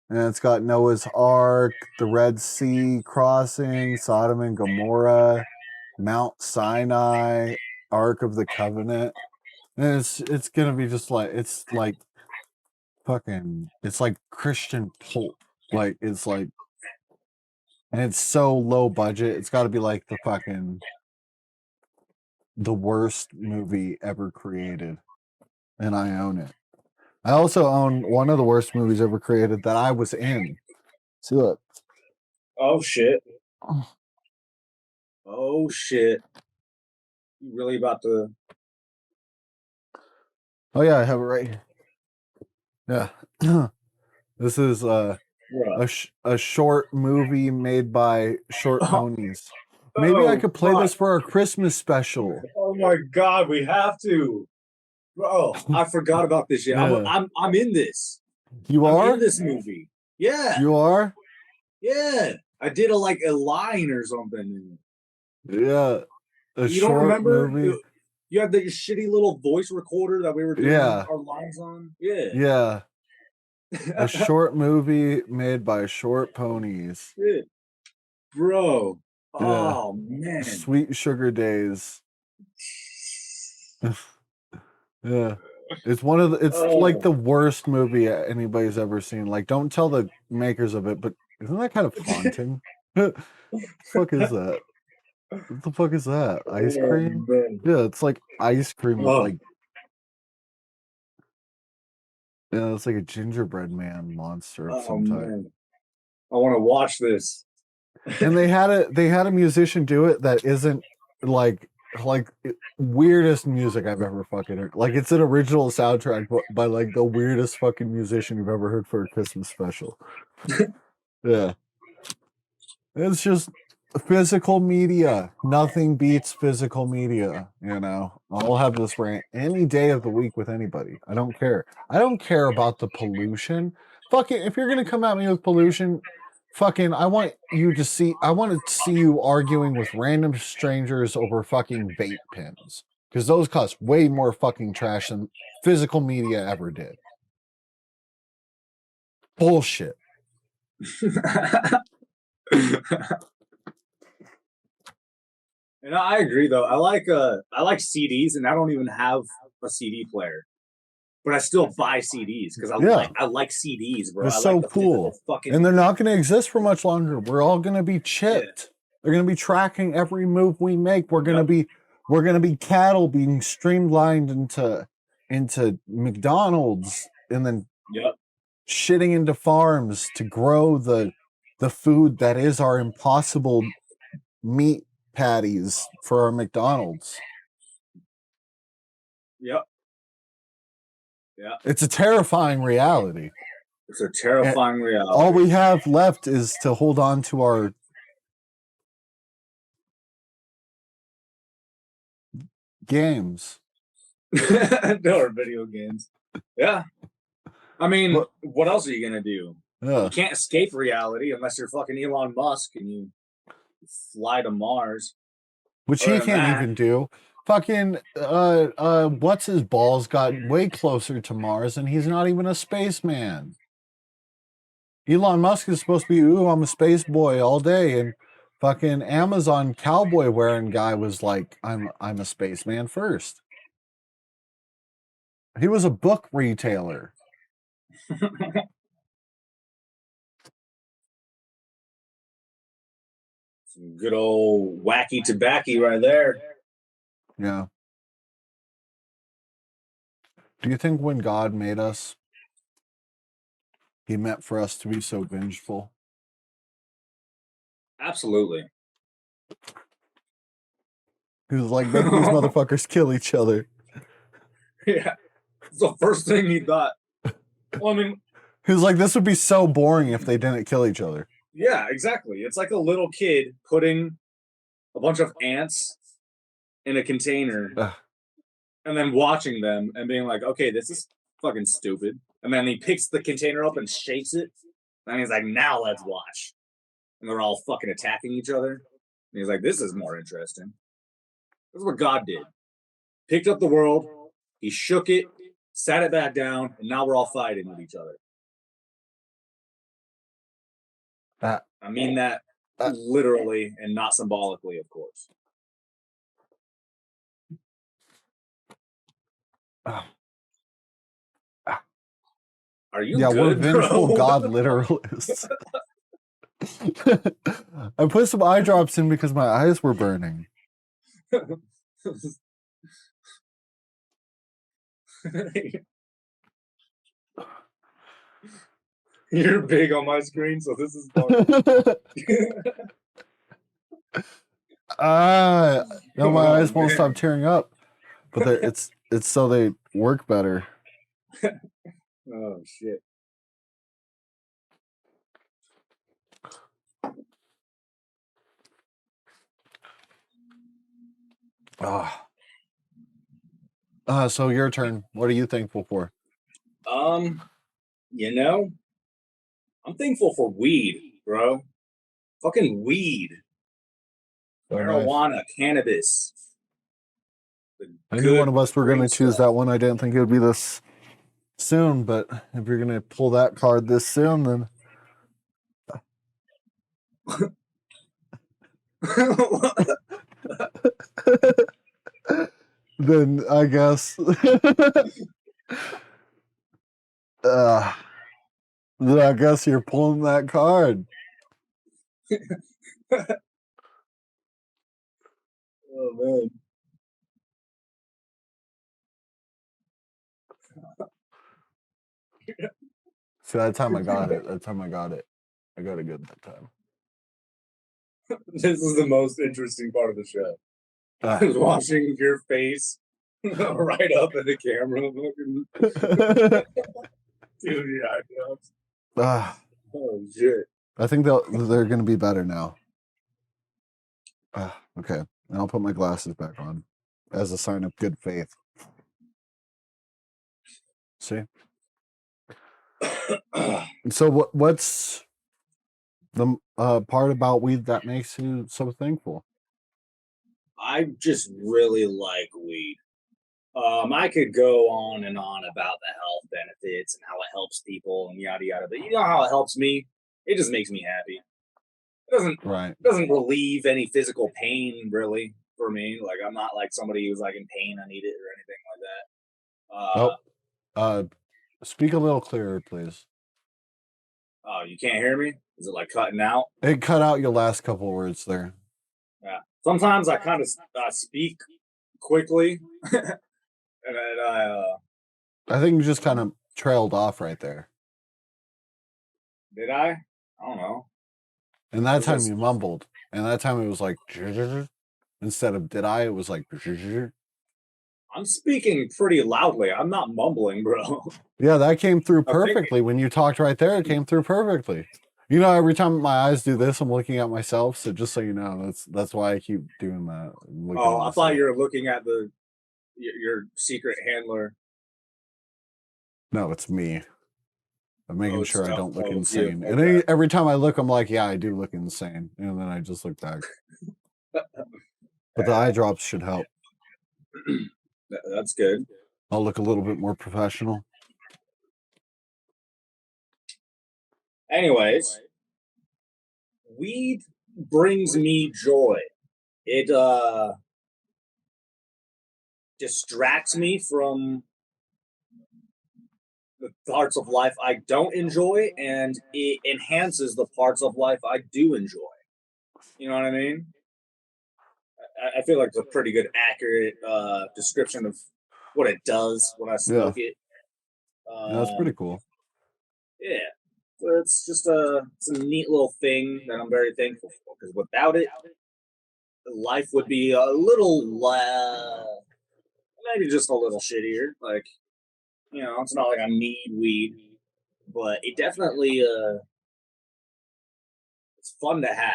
And it's got Noah's Ark, the Red Sea crossing, Sodom and Gomorrah, Mount Sinai, Ark of the Covenant. And it's gonna be just like it's like Christian pulp. Like it's like, and it's so low budget. It's got to be like the worst movie ever created, and I own it. I also own one of the worst movies ever created that I was in. See, look. Oh shit. Oh shit. You really about to? Oh yeah, I have it right here. Yeah. This is a short movie made by short ponies. Maybe I Oh, could play fuck. this for our Christmas special. Oh my god, we have to. Bro, I forgot about this shit. Yeah. I'm in this. You I'm are? in this movie. Yeah. You are? Yeah. I did a line or something. Yeah. A You don't short remember? movie. You had the shitty little voice recorder that we were doing Yeah. our lines on? Yeah. Yeah. A short movie made by short ponies. Shit. Bro. Yeah. Oh man. Sweet Sugar Days. Yeah. It's one of the, it's like the worst movie anybody's ever seen. Like, don't tell the makers of it, but isn't that kind of haunting? What the fuck is that? What the fuck is that? Ice cream? Yeah, it's like ice cream with like, yeah, it's like a gingerbread man monster of some type. Man. I want to watch this. And they had a musician do it that isn't like weirdest music I've ever fucking heard. Like, it's an original soundtrack by like the weirdest fucking musician you've ever heard for a Christmas special. Yeah. It's just physical media. Nothing beats physical media, you know. I'll have this rant any day of the week with anybody. I don't care. I don't care about the pollution. Fucking, if you're gonna come at me with pollution, fucking, I want to see you arguing with random strangers over fucking vape pens. Because those cost way more fucking trash than physical media ever did. Bullshit. And I agree though. I like CDs, and I don't even have a CD player, but I still buy CDs because I like CDs, bro. They're so cool, and they're not going to exist for much longer. We're all going to be chipped. Yeah. They're going to be tracking every move we make. We're going to be cattle being streamlined into McDonald's, and then shitting into farms to grow the food that is our Impossible meat patties for our McDonald's. Yep. It's a terrifying reality. It's a terrifying reality. All we have left is to hold on to our games. No, our video games. Yeah. I mean, what else are you gonna do? Yeah. You can't escape reality unless you're fucking Elon Musk and you fly to Mars, which he can't even do. Fucking what's his balls got way closer to Mars, and he's not even a spaceman. Elon Musk is supposed to be, ooh, I'm a space boy all day, and fucking Amazon cowboy wearing guy was like, I'm a spaceman first. He was a book retailer. Some good old wacky tobacco right there. Yeah. Do you think when God made us, he meant for us to be so vengeful? Absolutely. He was like, make these motherfuckers kill each other. Yeah. It's the first thing he thought. Well, I mean, he was like, this would be so boring if they didn't kill each other. Yeah, exactly. It's like a little kid putting a bunch of ants in a container and then watching them and being like, okay, this is fucking stupid. And then he picks the container up and shakes it. And he's like, now let's watch. And they're all fucking attacking each other. And he's like, this is more interesting. This is what God did. Picked up the world, he shook it, sat it back down, and now we're all fighting with each other. I mean that literally and not symbolically, of course. Are you good, we're vengeful God literalists. I put some eye drops in because my eyes were burning. You're big on my screen, so this is fun. No, my eyes won't stop tearing up, but it's so they work better. Oh shit! So your turn. What are you thankful for? You know, I'm thankful for weed, bro. Fucking weed, So nice. marijuana, cannabis. The I knew one good of us were going to green choose stuff. that one. I didn't think it would be this soon, but if you're going to pull that card this soon, then then I guess then I guess you're pulling that card. Oh man. See, that time I got it. That time I got it. I got it good that time. This is the most interesting part of the show. Ah. Is watching your face right up at the camera. Fucking dude, yeah, Ah. oh shit. I think they're going to be better now. Okay, and I'll put my glasses back on as a sign of good faith. See? So what's the part about weed that makes you so thankful? I just really like weed. I could go on and on about the health benefits and how it helps people and yada yada, but you know how it helps me? It just makes me happy. It Right. doesn't relieve any physical pain really for me. Like I'm not like somebody who's like in pain, I need it or anything like that. Speak a little clearer, please. Oh, you can't hear me? Is it like cutting out? It cut out your last couple words there. Yeah. Sometimes I kind of speak quickly, and then I think you just kind of trailed off right there. did I? I don't know. And that time you mumbled, and that time it was like instead of did I, it was like. I'm speaking pretty loudly. I'm not mumbling, bro. Yeah, that came through perfectly. When you talked right there, it came through perfectly. You know, every time my eyes do this, I'm looking at myself. So just so you know, that's why I keep doing that. Oh, I thought you were looking at your secret handler. No, it's me. I'm making sure I don't look insane. You. And Okay. every time I look, I'm like, yeah, I do look insane. And then I just look back. But the eye drops should help. That's good. I'll look a little bit more professional. Anyways, weed brings me joy. It distracts me from the parts of life I don't enjoy, and it enhances the parts of life I do enjoy. You know what I mean? I feel like it's a pretty good, accurate description of what it does when I smoke it. Yeah, that's pretty cool. Yeah, so it's just it's a neat little thing that I'm very thankful for. Because without it, life would be a little, maybe just a little shittier. Like, you know, it's not like I need weed, but it definitely it's fun to have.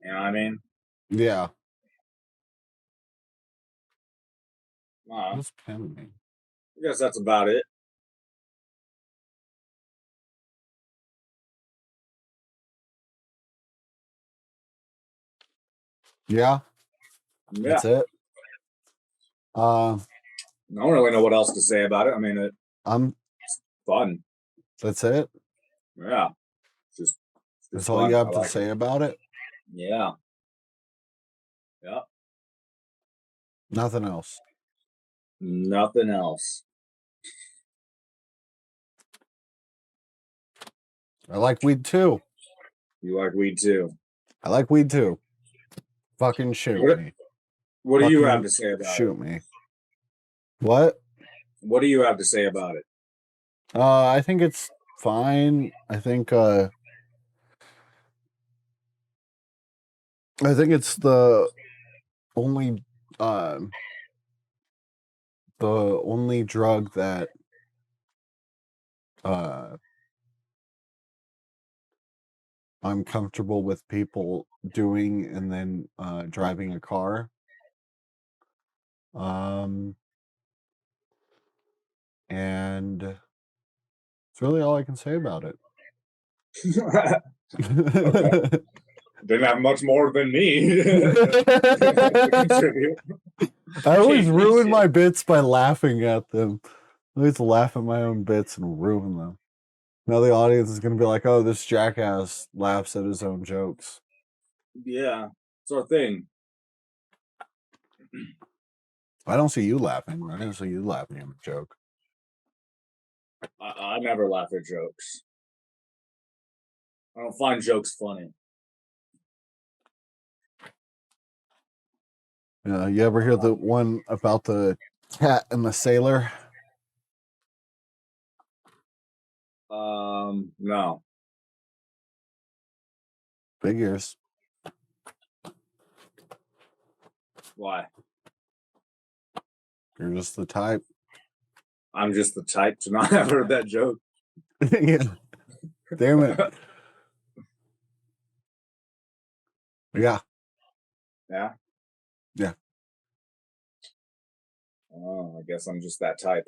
You know what I mean? Yeah. What's me? I guess that's about it. Yeah. Yeah. That's it. I don't really know what else to say about it. I mean, it's fun. That's it. Yeah. Just that's all you have to say about it. Yeah. Yeah. Nothing else. Nothing else. I like weed too. You like weed too? I like weed too. Fucking shoot me. What do you have to say about it? Shoot me. What? What do you have to say about it? I think it's fine. I think it's the only drug that I'm comfortable with people doing and then driving a car. And it's really all I can say about it. Okay. Didn't have much more than me. I always ruin Shit. my bits by laughing at them. I always laugh at my own bits and ruin them. Now the audience is going to be like, oh, this jackass laughs at his own jokes. Yeah, it's our thing. I don't see you laughing. I didn't see you laughing at a joke. I never laugh at jokes. I don't find jokes funny. Yeah, you ever hear the one about the cat and the sailor? No. Figures. Why? You're just the type. I'm just the type to not have heard that joke. Yeah. Damn it. Yeah. Yeah? Yeah. Oh, I guess I'm just that type.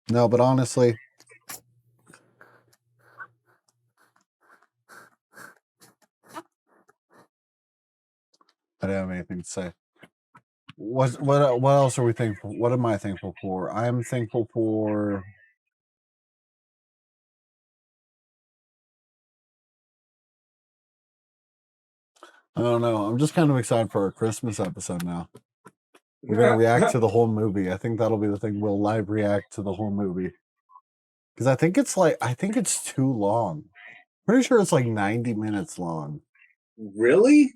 No, but honestly, I don't have anything to say. What else are we thankful? What am I thankful for? I am thankful for I don't know. I'm just kind of excited for our Christmas episode now. We're gonna react to the whole movie. I think that'll be the thing. We'll live react to the whole movie. Because I think it's too long. Pretty sure it's like 90 minutes long. Really?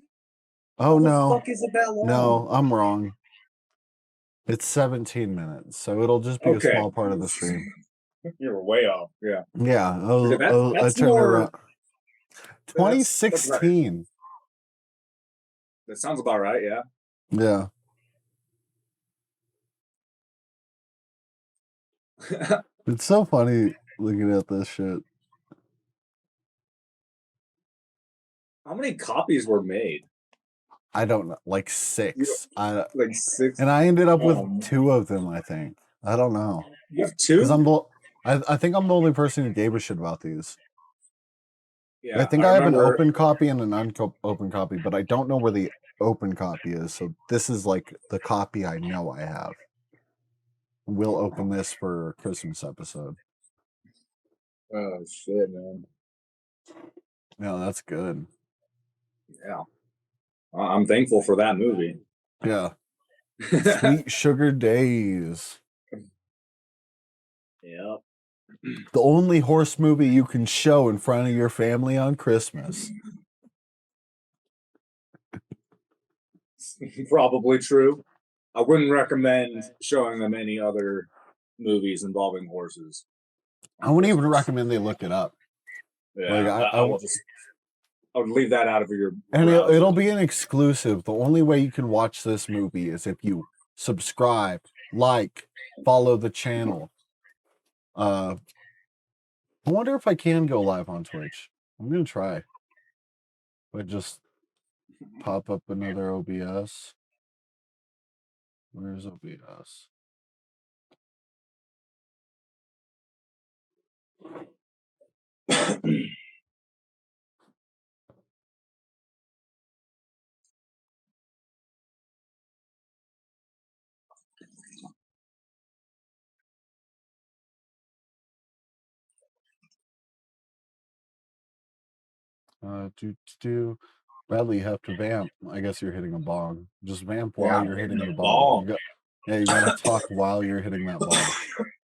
Oh How no. the fuck is it that long? No, I'm wrong. It's 17 minutes, so it'll just be a small part of the stream. You're way off. Yeah. Yeah, I That's turned it more. around. 2016. That sounds about right. Yeah. Yeah. It's so funny looking at this shit. How many copies were made? I don't know, like 6. Like 6. And I ended up with 2 of them, I think. I don't know. You have 2? Because I think I'm the only person who gave a shit about these. Yeah, I think I have an open copy and an unopened copy, but I don't know where the open copy is. So this is like the copy I know I have. We'll open this for Christmas episode. Oh shit, man. Yeah, that's good. Yeah. I'm thankful for that movie. Yeah. Sweet Sugar Days. Yep. The only horse movie you can show in front of your family on Christmas. Probably true. I wouldn't recommend showing them any other movies involving horses. I wouldn't even recommend they look it up. Yeah, like, I would leave that out of your. And it'll be an exclusive. The only way you can watch this movie is if you subscribe, like, follow the channel. I wonder if I can go live on Twitch. I'm gonna try. But just pop up another OBS. Where's OBS? Bradley, you have to vamp. I guess you're hitting a bong. Just vamp while you're hitting the bong. You gotta talk while you're hitting that bong.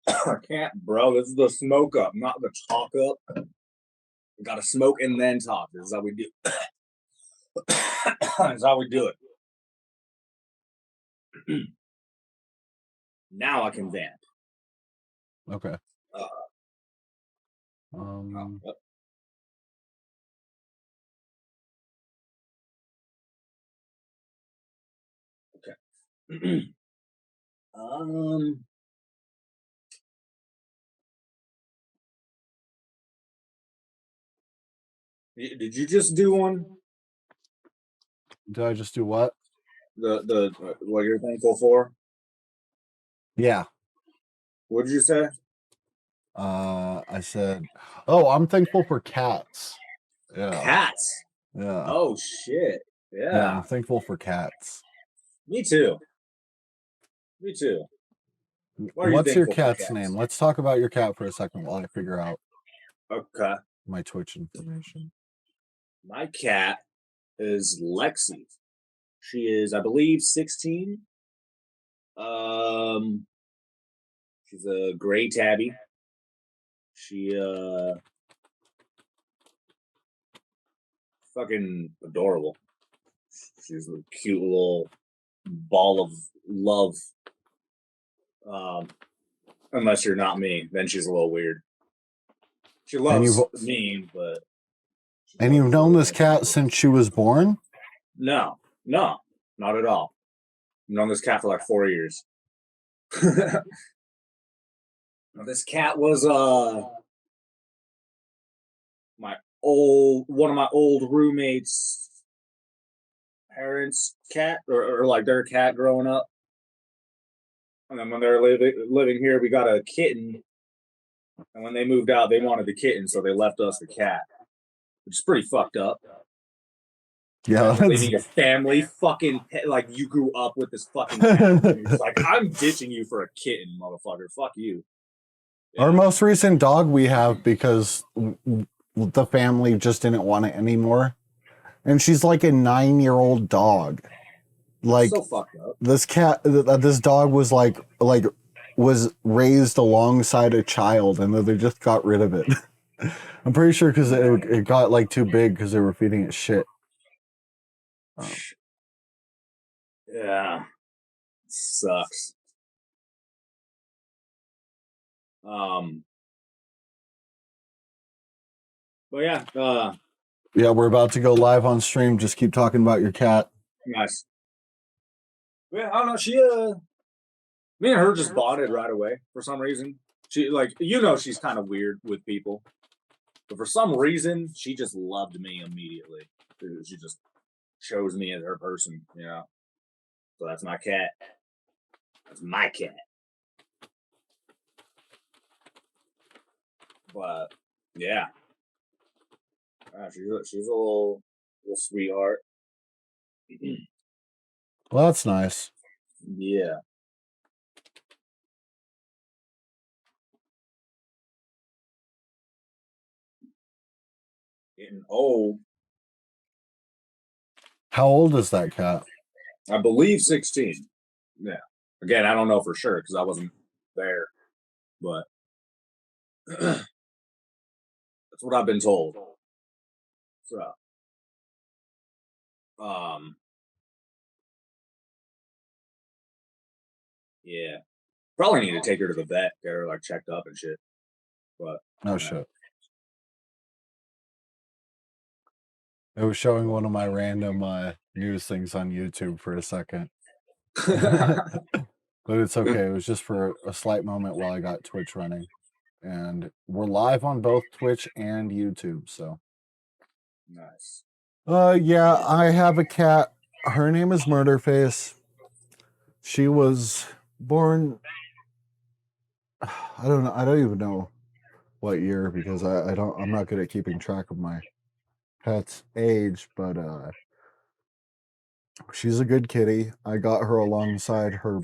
I can't, bro. This is the smoke up, not the talk up. We gotta smoke and then talk. This is how we do. This is how we do it. Now I can vamp. Okay. Okay. Did you just do one? Did I just do what? The what you're thankful for? Yeah. What did you say? I said, oh, I'm thankful for cats. Yeah. Cats. Yeah. Oh shit. Yeah, Yeah. I'm thankful for cats. Me too. Me too. What are you What's your thankful for, cat's cats? name? Let's talk about your cat for a second while I figure out Okay. my Twitch information. My cat is Lexi. She is, I believe, 16. She's a gray tabby. She fucking adorable. She's a cute little ball of love. Unless you're not me, then she's a little weird. She loves me, but. And you've known this cat since she was born? No, not at all. I've known this cat for like 4 years. This cat was one of my old roommates' parents' cat, or like their cat growing up. And then when they were living here, we got a kitten. And when they moved out, they wanted the kitten, so they left us the cat, which is pretty fucked up. Yeah, leaving your family, fucking like you grew up with this fucking cat. It's like, I'm ditching you for a kitten, motherfucker. Fuck you. Yeah. Our most recent dog we have, because the family just didn't want it anymore, and she's like a 9-year-old dog. Like, so fucked up. This dog was was raised alongside a child, and then they just got rid of it. I'm pretty sure because it got like too big because they were feeding it shit. Yeah, sucks. But yeah, yeah, we're about to go live on stream. Just keep talking about your cat. Nice. Yeah, I don't know. Me and her just bonded right away for some reason. She she's kind of weird with people, but for some reason she just loved me immediately. She just chose me as her person, you know. So that's my cat. That's my cat. But yeah, she's a little sweetheart. Well, that's nice. Yeah. Getting old. How old is that cat? I believe 16. Yeah. Again, I don't know for sure because I wasn't there, but that's what I've been told. So, yeah, probably need to take her to the vet, get her like checked up and shit. But no shit. It was showing one of my random news things on YouTube for a second. But it's okay. It was just for a slight moment while I got Twitch running. And we're live on both Twitch and YouTube, so. Nice. Yeah, I have a cat. Her name is Murderface. She was born, I don't know. I don't even know what year because I'm not good at keeping track of my pet's age, but she's a good kitty. I got her alongside her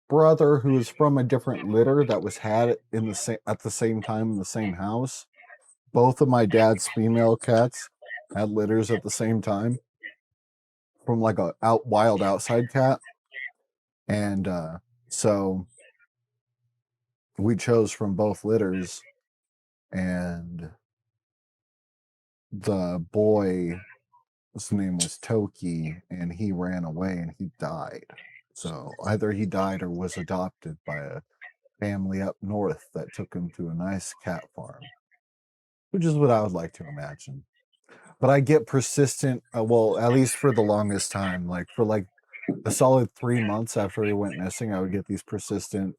brother, who is from a different litter that was had in at the same time in the same house. Both of my dad's female cats had litters at the same time from like a wild outside cat, and so we chose from both litters, and the boy, his name was Toki, and he ran away and he died. So either he died or was adopted by a family up north that took him to a nice cat farm, which is what I would like to imagine. But I get persistent, well, at least for the longest time, like for like a solid 3 months after he went missing, I would get these persistent,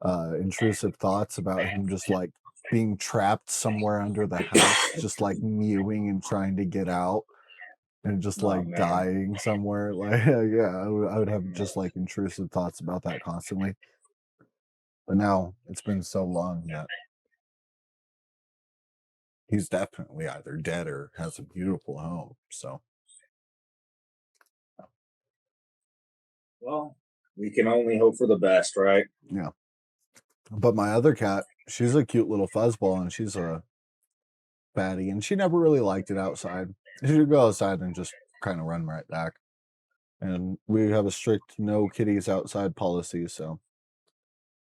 intrusive thoughts about him just like being trapped somewhere under the house, just like mewing and trying to get out. and just Oh, like man. dying somewhere. Like, yeah, I would have just like intrusive thoughts about that constantly. But now it's been so long that he's definitely either dead or has a beautiful home. So, Well, we can only hope for the best, right? yeah. But my other cat, she's a cute little fuzzball, and she's a fatty, and she never really liked it outside. She would go outside and just kind of run right back. And we have a strict no kitties outside policy, so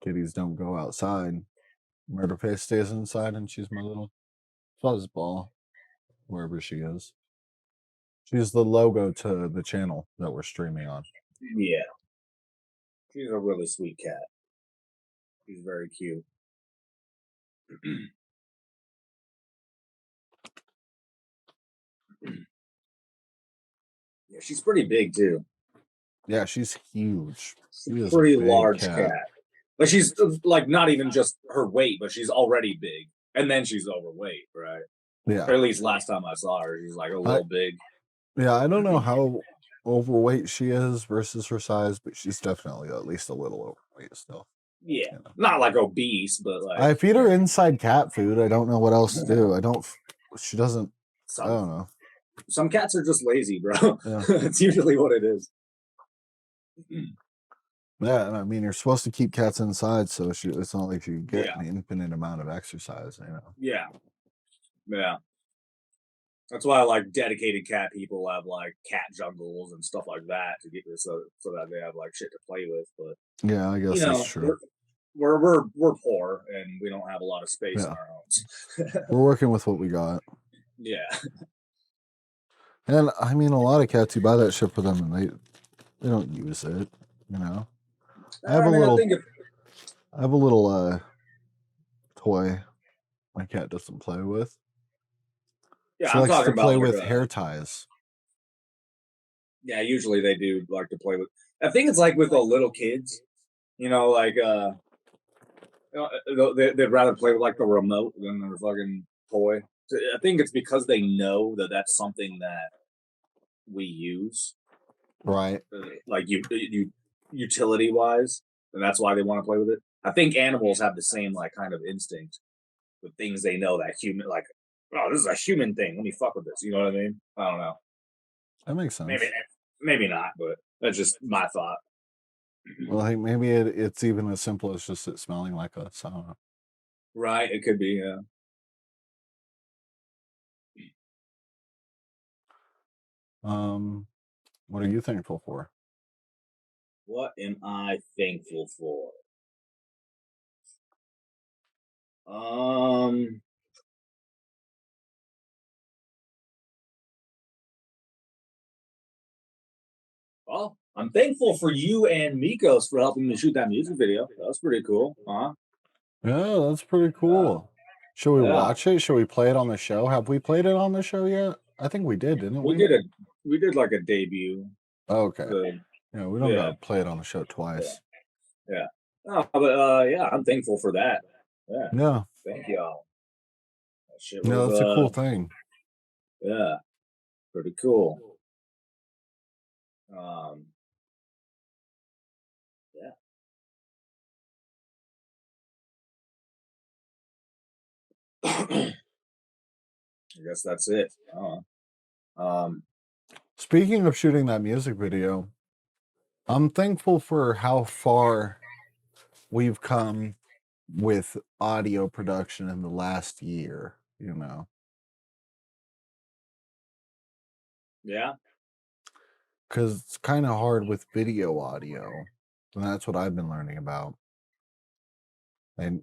kitties don't go outside. Murderface stays inside, and she's my little fuzzball wherever she is. She's the logo to the channel that we're streaming on. Yeah. She's a really sweet cat. She's very cute. Yeah, she's pretty big too. Yeah, she's huge. She is a Pretty big large cat. cat. But she's like not even just her weight, but she's already big. And then she's overweight, right? Yeah. Or at least last time I saw her, she's like a little big. Yeah, I don't know how overweight she is versus her size, but she's definitely at least a little overweight still. Yeah. You know. Not like obese, but like I feed her inside cat food. I don't know what else to do. She doesn't, I don't know. Some cats are just lazy, bro. Yeah. That's usually what it is. Yeah, and I mean, you're supposed to keep cats inside, so it's not like you get Yeah. an infinite amount of exercise, you know. Yeah. Yeah. That's why like dedicated cat people have like cat jungles and stuff like that to get this so that they have like shit to play with. But Yeah, I guess you know, that's true. we're poor and we don't have a lot of space in Yeah. our homes. We're working with what we got. Yeah. And I mean, a lot of cats, you buy that shit for them and they don't use it, you know. I have a little toy my cat doesn't play with. Yeah, She I'm likes to talking play about with like hair ties. Yeah, usually they do like to play with. I think it's like with the little kids, you know, like they'd rather play with like the remote than their fucking toy. So I think it's because they know that that's something that we use, Right. like you utility wise, and that's why they want to play with it. I think animals have the same like kind of instinct with things they know that human like. Oh, this is a human thing. Let me fuck with this. You know what I mean? I don't know. That makes sense. Maybe not, but that's just my thought. Well, I think maybe it's even as simple as just it smelling like us. I don't know. Right, it could be, yeah. What are you thankful for? What am I thankful for? Well, I'm thankful for you and Mikos for helping me shoot that music video. That was pretty cool, huh? Yeah, that's pretty cool. Should we Yeah. watch it? Should we play it on the show? Have we played it on the show yet? I think we did, didn't we? We did like a debut. Okay. Yeah, we don't Yeah. gotta play it on the show twice. Yeah. Oh, but yeah, I'm thankful for that. Yeah. Yeah. Thank y'all. That shit Yeah, was, that's a cool thing. Yeah. Pretty cool. Yeah. I guess that's it. Speaking of shooting that music video, I'm thankful for how far we've come with audio production in the last year, you know. Yeah. Because it's kind of hard with video audio. And that's what I've been learning about. And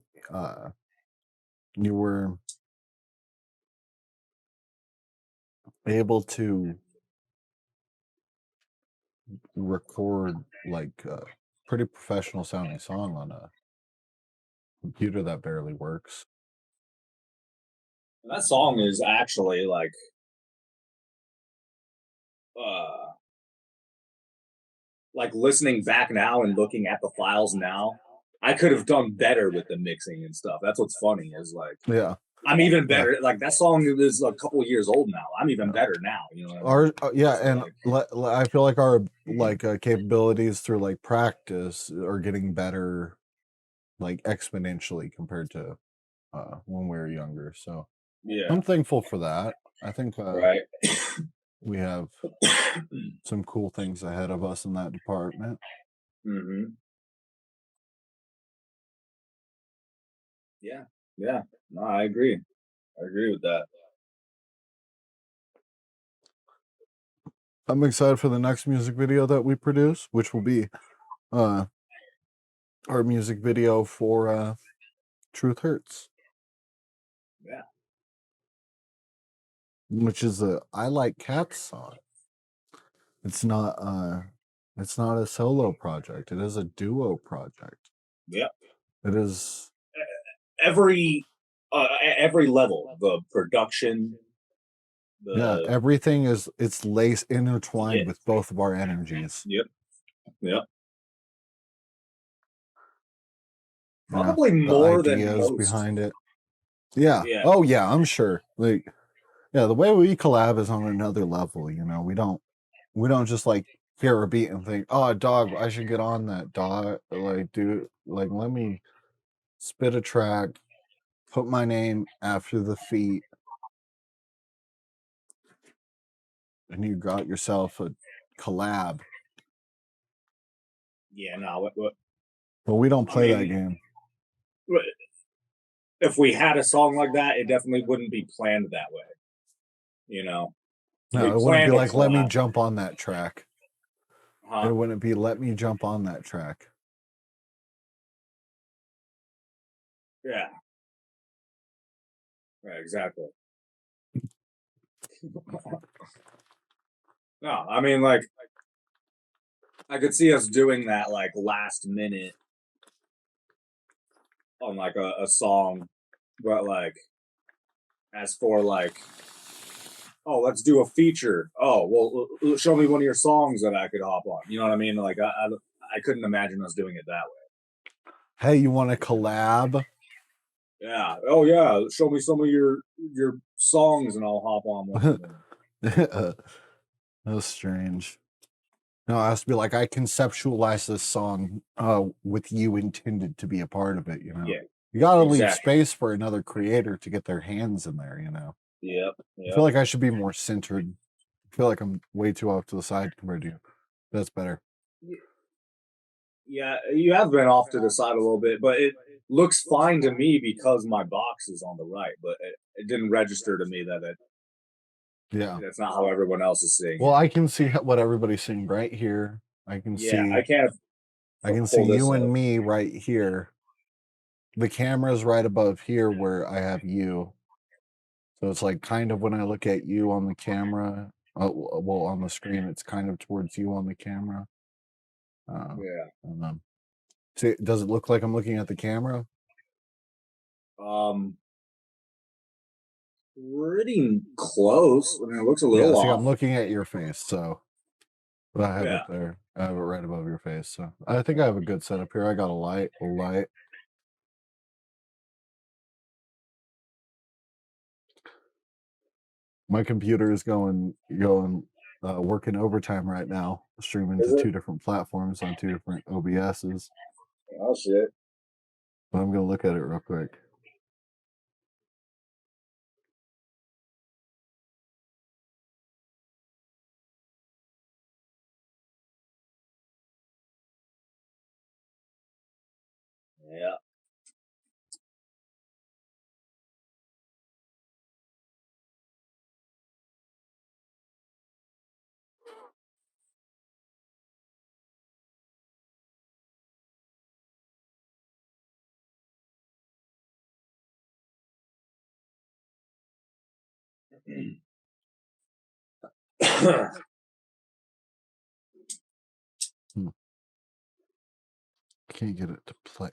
you were able to record like a pretty professional sounding song on a computer that barely works. That song is actually like listening back now and looking at the files now, I could have done better with the mixing and stuff. That's what's funny is like Yeah. I'm even better. Like that song is a couple years old now. I'm even better now. You know what I mean? And I feel like our capabilities through like practice are getting better, like exponentially compared to when we were younger. So Yeah. I'm thankful for that. I think Right. we have some cool things ahead of us in that department. Mm-hmm. Yeah. Yeah. No, I agree. I agree with that. I'm excited for the next music video that we produce, which will be our music video for Truth Hurts. Yeah. Which is a I Like Cats song. It's not a solo project. It is a duo project. Yep. It is every level, the production, everything is lace intertwined Yeah. with both of our energies. Yep. Probably more the than ideas most. behind it. Yeah. Oh yeah, I'm sure. Like, yeah, the way we collab is on another level. You know, we don't just like hear a beat and think, oh, dog, I should get on that, dog. Like, dude, like, let me spit a track, put my name after the feat, and you got yourself a collab. Yeah, no. But we don't play that game. If we had a song like that, it definitely wouldn't be planned that way. You know? No, it wouldn't be like, let me jump on that track. It wouldn't be, let me jump on that track. Yeah. Right, exactly. No, I mean, like, I could see us doing that, like, last minute on, like, a song, but, like, as for, like, oh, let's do a feature. Oh, well, show me one of your songs that I could hop on. You know what I mean? Like, I couldn't imagine us doing it that way. Hey, you want to collab? Yeah. Oh, yeah. Show me some of your songs, and I'll hop on one. That's strange. No, it has to be like, I conceptualized this song with you intended to be a part of it. You know, you got to leave space for another creator to get their hands in there. You know. Yep. I feel like I should be more centered. I feel like I'm way too off to the side compared to you. That's better. Yeah, you have been off to the side a little bit, but it looks fine to me because my box is on the right, but it didn't register to me that that's not how everyone else is seeing it. I can see what everybody's seeing right here. I can see. I can see you and me right here. The camera's right above here where I have you. So it's like kind of when I look at you on the camera, well, on the screen, it's kind of towards you on the camera. See, does it look like I'm looking at the camera? Pretty close. I mean, it looks a little off. See, I'm looking at your face, so but I have it there. I have it right above your face. So I think I have a good setup here. I got a light. My computer is going working overtime right now, streaming to 2 different platforms on 2 different OBSs. Oh shit. But I'm gonna look at it real quick. Yeah. Can't get it to play.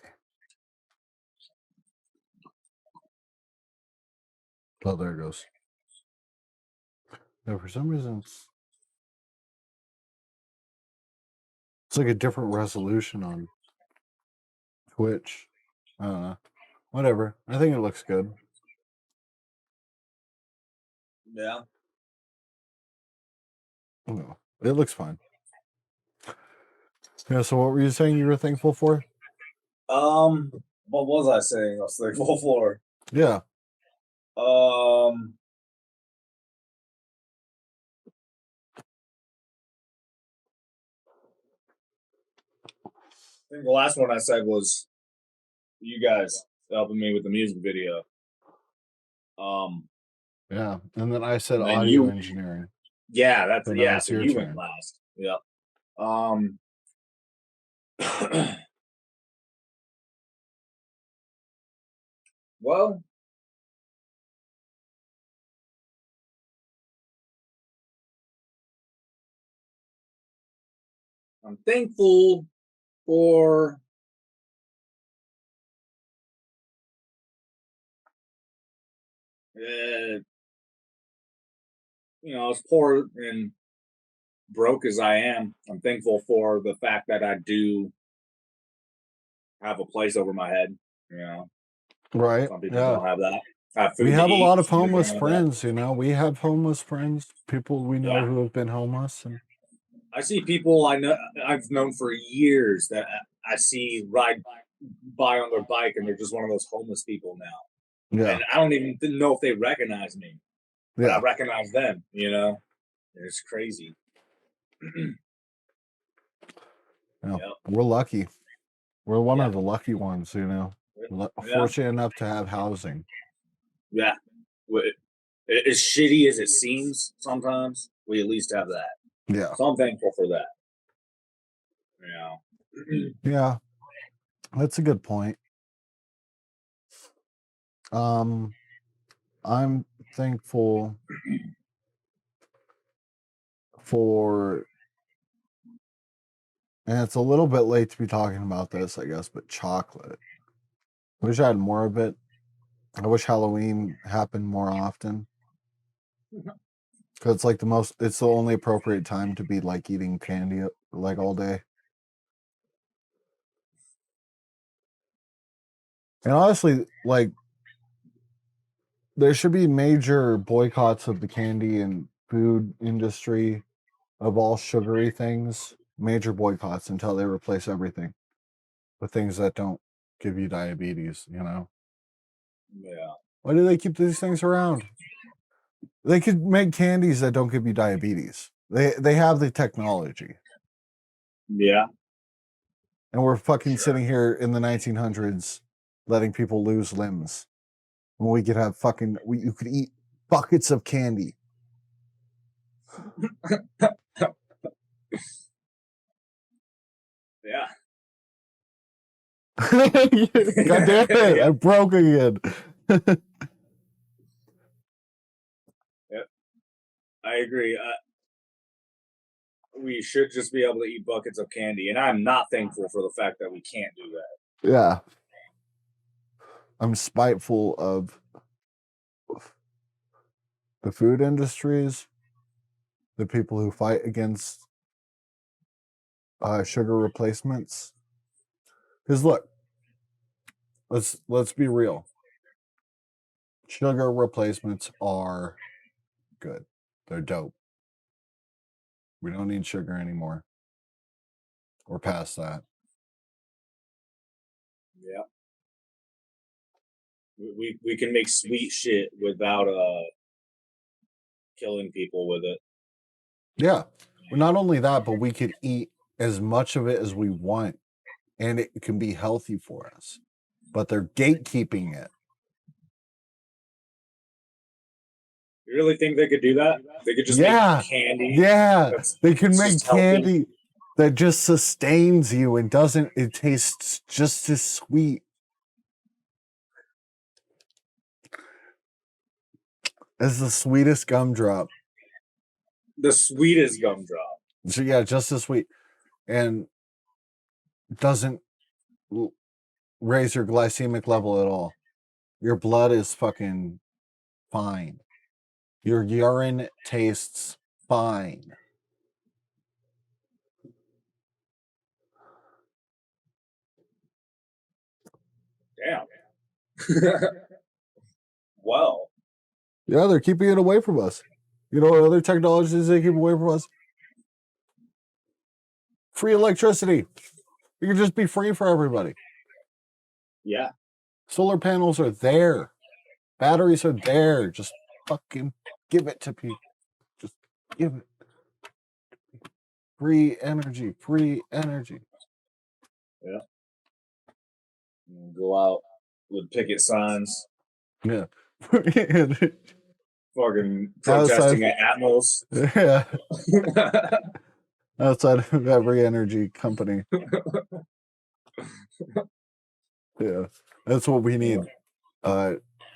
Oh, there it goes. No, for some reason it's like a different resolution on Twitch. Whatever. I think it looks good. Yeah. No, it looks fine. Yeah. So what were you saying you were thankful for? What was I saying? I was thankful for. Yeah. Um, I think the last one I said was you guys helping me with the music video. Yeah. And then I said And then audio you, engineering. yeah, that's So now yeah. it's So your you went turn. last. Yep. Um, well, I'm thankful for as poor and broke as I am, I'm thankful for the fact that I do have a place over my head. You know, Right. some people Yeah. don't have that. Have We food to have a eat. lot of Some people homeless don't have that. friends, we have homeless friends, people we know Yeah, who have been homeless, and I see people I've known for years that I see ride by on their bike, and they're just one of those homeless people now. yeah, And I don't even know if they recognize me, but I yeah, recognize them. It's crazy. yeah. Yeah, We're lucky. We're one yeah, of the lucky ones, yeah, fortunate enough to have housing. yeah. As shitty as it seems sometimes, we at least have that. Yeah, So I'm thankful for that. Yeah. yeah. That's a good point. Um, I'm thankful for, and it's a little bit late to be talking about this, I guess, but chocolate. I wish I had more of it. I wish Halloween happened more often. Cause it's like it's the only appropriate time to be like eating candy like all day. And honestly, like there should be major boycotts of the candy and food industry of all sugary things. Major boycotts until they replace everything with things that don't give you diabetes. Yeah. Why do they keep these things around? They could make candies that don't give you diabetes. They have the technology. Yeah. And we're fucking Sure. sitting here in the 1900s letting people lose limbs when we could have you could eat buckets of candy. Yeah. God damn it, Yeah. I broke again. Yep. I agree. We should just be able to eat buckets of candy, and I'm not thankful for the fact that we can't do that. Yeah. I'm spiteful of the food industries, the people who fight against sugar replacements. Because look, let's be real. Sugar replacements are good. They're dope. We don't need sugar anymore. We're past that. Yeah. We can make sweet shit without killing people with it. Yeah. Well, not only that, but we could eat as much of it as we want, and it can be healthy for us. But they're gatekeeping it. You really think they could do that? They could just Yeah. make candy. Yeah. They can it's make just healthy. candy that just sustains you and it tastes just as sweet. As the sweetest gumdrop. The sweetest gumdrop. So yeah, just as sweet. And doesn't raise your glycemic level at all. Your blood is fucking fine. Your urine tastes fine. Damn. Well, Yeah, they're keeping it away from us. You know what other technologies they keep away from us? Free electricity. It could just be free for everybody. Yeah. Solar panels are there. Batteries are there. Just fucking give it to people. Just give it. Free energy. Free energy. Yeah. Go out with picket signs, Yeah. fucking protesting at Atmos. Yeah. Outside of every energy company. Yeah. That's what we need.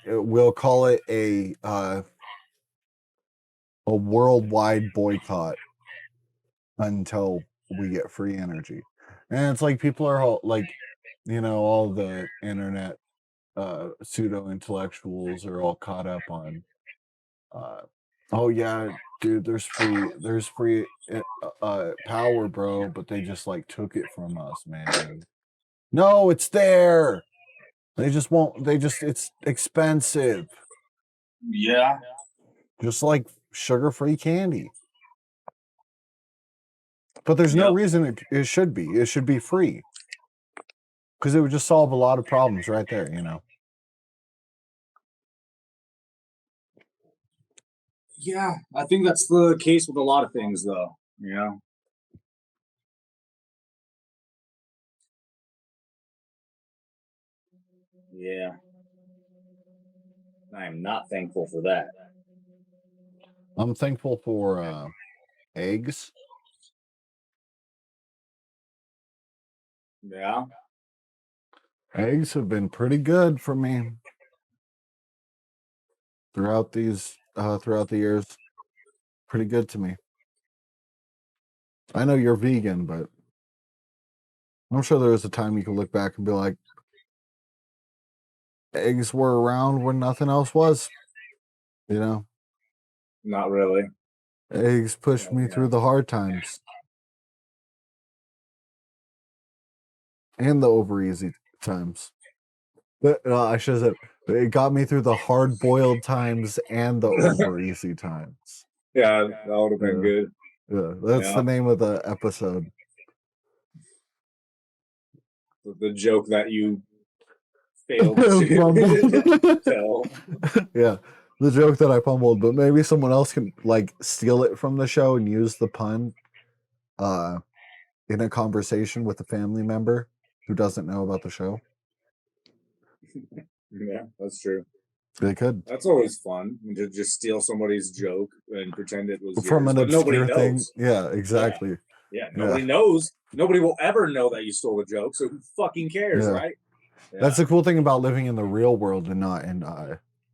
We'll call it a worldwide boycott until we get free energy. And it's like people are all like, all the internet pseudo intellectuals are all caught up on oh yeah, dude, there's free power, bro, but they just like took it from us, man. No, it's there. It's expensive. Yeah. Just like sugar-free candy. But there's no reason it should be. It should be free. Because it would just solve a lot of problems right there, Yeah, I think that's the case with a lot of things, though. Yeah. I am not thankful for that. I'm thankful for eggs. Yeah. Eggs have been pretty good for me throughout the years. Pretty good to me. I know you're vegan, but I'm sure there was a time you could look back and be like, eggs were around when nothing else was. Not really. Eggs pushed me through the hard times. And the over easy times. But I should have said it got me through the hard boiled times and the over easy times. Yeah, that would have been good. Yeah, that's the name of the episode. The joke that you failed to tell. Yeah, the joke that I fumbled, but maybe someone else can like steal it from the show and use the pun in a conversation with a family member who doesn't know about the show. Yeah, that's true. They could. That's always fun to just steal somebody's joke and pretend it was from yours, an obscure nobody thing. knows. Yeah, exactly. Yeah, nobody knows. Nobody will ever know that you stole the joke, so who fucking cares, right? Yeah. That's the cool thing about living in the real world and not in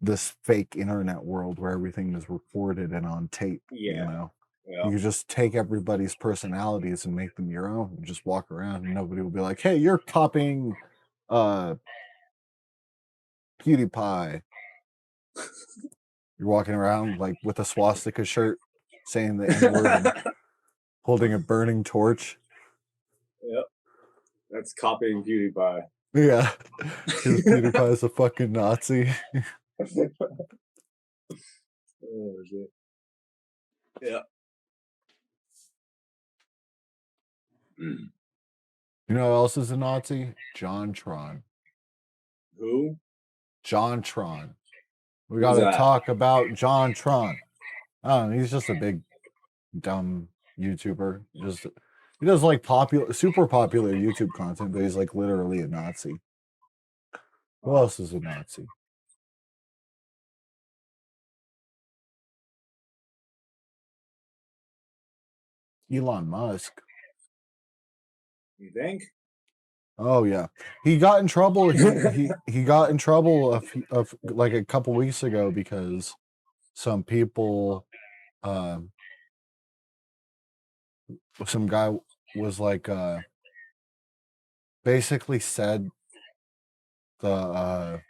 this fake internet world where everything is recorded and on tape. Yeah. You can just take everybody's personalities and make them your own and just walk around and nobody will be like, hey, you're copying PewDiePie. You're walking around like with a swastika shirt saying the N-word and holding a burning torch. Yep. That's copying PewDiePie. Yeah. Because PewDiePie is a fucking Nazi. Oh, shit. Yeah. You know who else is a Nazi? JonTron. Who? JonTron. We got to talk about JonTron. He's just a big, dumb YouTuber. He does like super popular YouTube content, but he's like literally a Nazi. Who else is a Nazi? Elon Musk. You think? Oh yeah, he got in trouble. He got in trouble like a couple weeks ago because some people, some guy was like basically said the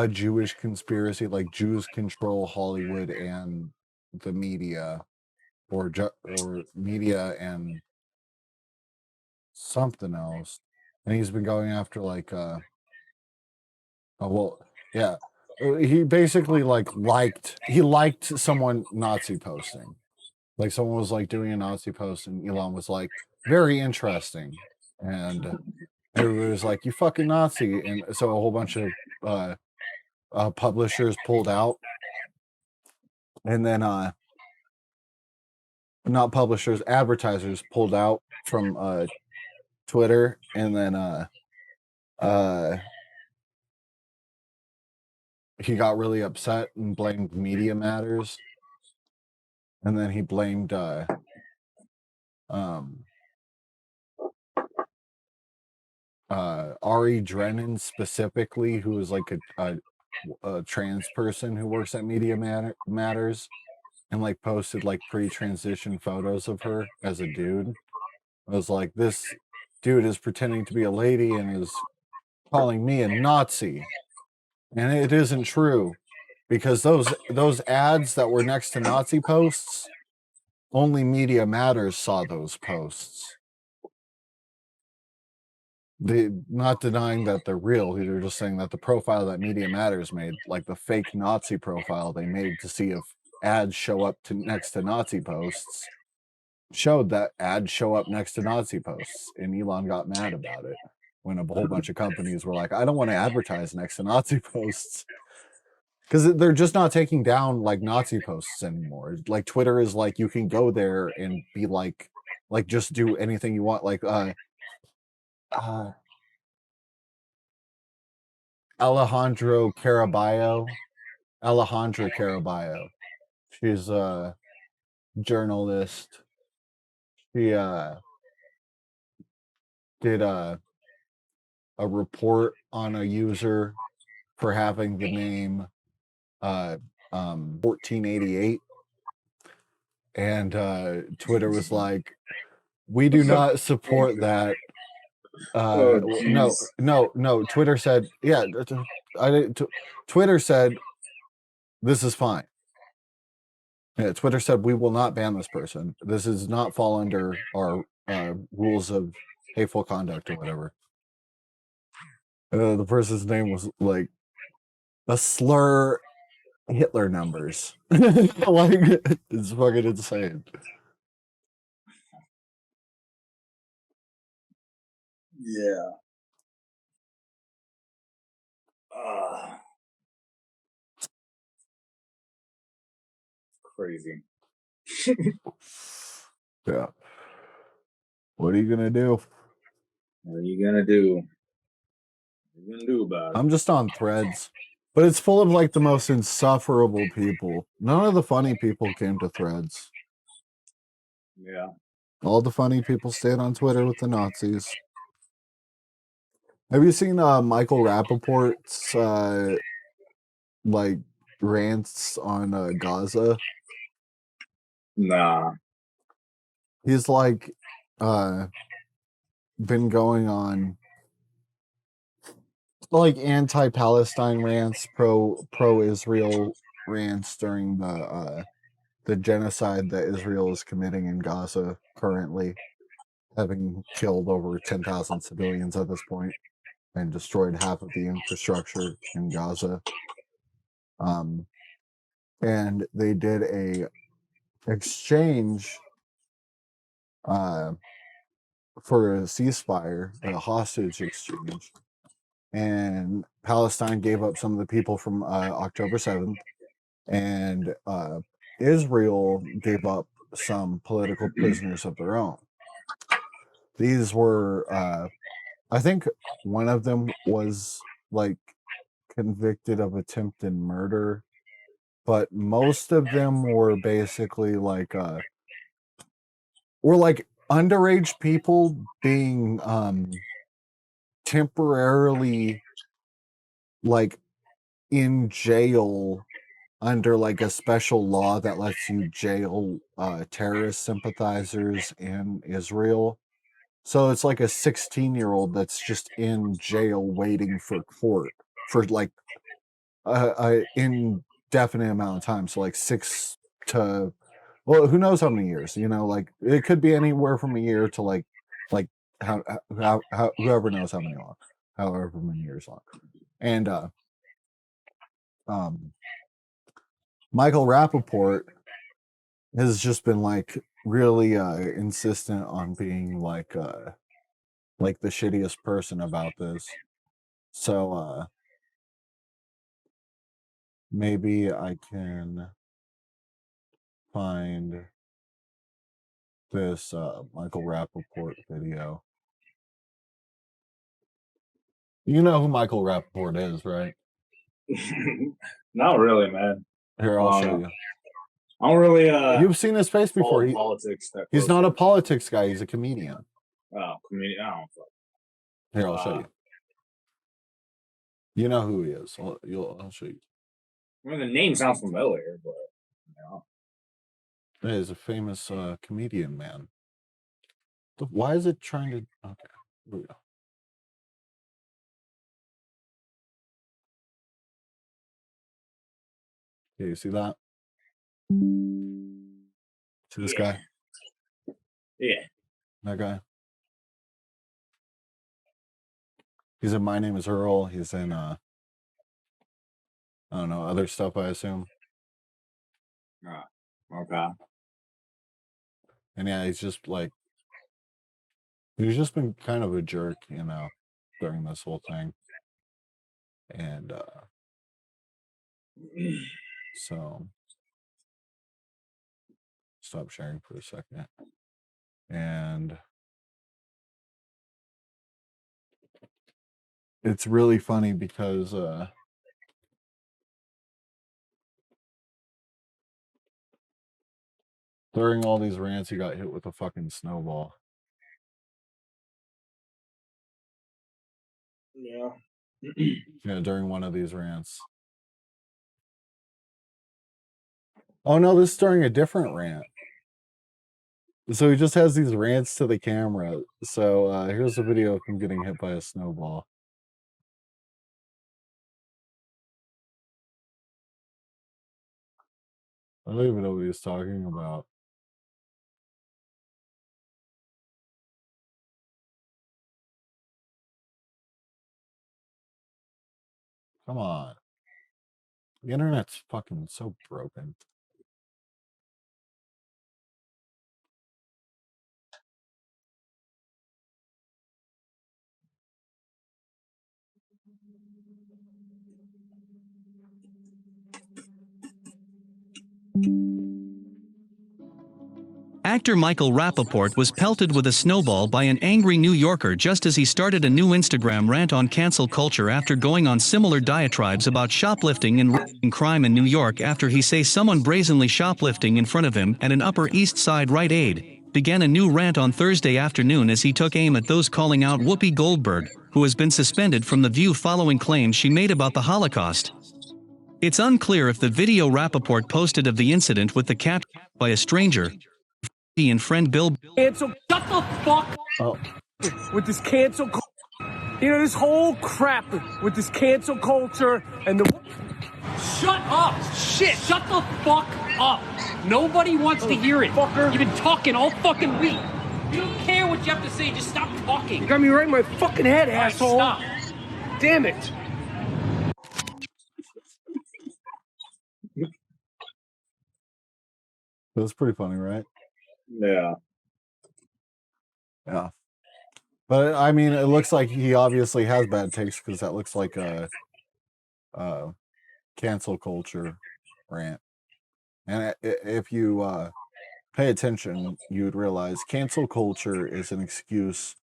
Jewish conspiracy, like Jews control Hollywood and the media, or media and something else, and he's been going after like he basically liked someone Nazi posting. Like someone was like doing a Nazi post, and Elon was like, very interesting. And everybody was like, you fucking Nazi. And so a whole bunch of publishers pulled out. And then not publishers, advertisers pulled out from Twitter. And then he got really upset and blamed Media Matters. And then he blamed Ari Drennan specifically, who is like a trans person who works at Media Matters, and like posted like pre-transition photos of her as a dude. I was like, this dude is pretending to be a lady and is calling me a Nazi, and it isn't true, because those ads that were next to Nazi posts, only Media Matters saw those posts. They not denying that they're real. They're just saying that the profile that Media Matters made, like the fake Nazi profile they made to see if ads show up next to Nazi posts, showed that ads show up next to Nazi posts, and Elon got mad about it when a whole bunch of companies were like, I don't want to advertise next to Nazi posts, because they're just not taking down like Nazi posts anymore. Like Twitter is like, you can go there and be like just do anything you want. Like Alejandra Caraballo. She's a journalist. She did a report on a user for having the name 1488, and Twitter was like, we do not support that. No. Twitter said, yeah. Twitter said, this is fine. Yeah, Twitter said, we will not ban this person. This does not fall under our rules of hateful conduct or whatever. The person's name was like a slur Hitler numbers. Like, it's fucking insane. Yeah. Crazy. Yeah. What are you gonna do? What are you gonna do? What are you gonna do about it? I'm just on Threads, but it's full of like the most insufferable people. None of the funny people came to Threads. Yeah. All the funny people stayed on Twitter with the Nazis. Have you seen Michael Rappaport's like rants on Gaza? Nah. He's like been going on like anti-Palestine rants, pro-Israel rants during the genocide that Israel is committing in Gaza currently, having killed over 10,000 civilians at this point and destroyed half of the infrastructure in Gaza. And they did a exchange for a ceasefire, a hostage exchange, and Palestine gave up some of the people from October 7th, and Israel gave up some political prisoners of their own. These were I think one of them was like convicted of attempted murder, but most of them were basically like underage people being temporarily like in jail under like a special law that lets you jail terrorist sympathizers in Israel. So it's like a 16-year-old that's just in jail waiting for court for like a indefinite amount of time. So like 6 to, well, who knows how many years, you know, like it could be anywhere from a year to like whoever knows how many long, however many years long. And Michael Rappaport has just been like really insistent on being like the shittiest person about this. So maybe I can find this Michael Rappaport video. You know who Michael Rappaport is, right? Not really, man. Here, I'll show you. I don't really. You've seen his face before. Politics. He's not a politics guy. He's a comedian. Oh, comedian. I don't know. Here, I'll show you. You know who he is. I'll show you. I mean, the name sounds familiar, but yeah. He's a famous comedian, man. Why is it trying to? Okay, here we go. Okay, you see that? See this guy? Yeah. That guy? He's in My Name is Earl. He's in, I don't know, other stuff, I assume. Okay. And yeah, he's just like, he's just been kind of a jerk, you know, during this whole thing. And, so, stop sharing for a second. And it's really funny because during all these rants, he got hit with a fucking snowball. Yeah. Yeah, during one of these rants. Oh no, this is during a different rant. So he just has these rants to the camera. So here's a video of him getting hit by a snowball. I don't even know what he's talking about. Come on. The internet's fucking so broken. Actor Michael Rappaport was pelted with a snowball by an angry New Yorker just as he started a new Instagram rant on cancel culture after going on similar diatribes about shoplifting and crime in New York after he say someone brazenly shoplifting in front of him at an Upper East Side Rite Aid, began a new rant on Thursday afternoon as he took aim at those calling out Whoopi Goldberg, who has been suspended from The View following claims she made about the Holocaust. It's unclear if the video Rappaport posted of the incident with the caption by a stranger and friend Bill. Cancel. Shut the fuck up with this cancel. You know, this whole crap with this cancel culture and the. Shut up! Shit! Shut the fuck up! Nobody wants to hear it. Fucker. You've been talking all fucking week. You don't care what you have to say. Just stop talking. You got me right in my fucking head, All right, asshole. stop. Damn it. That's pretty funny, right? Yeah. Yeah. But I mean, it looks like he obviously has bad taste because that looks like a cancel culture rant. And if you pay attention, you would realize cancel culture is an excuse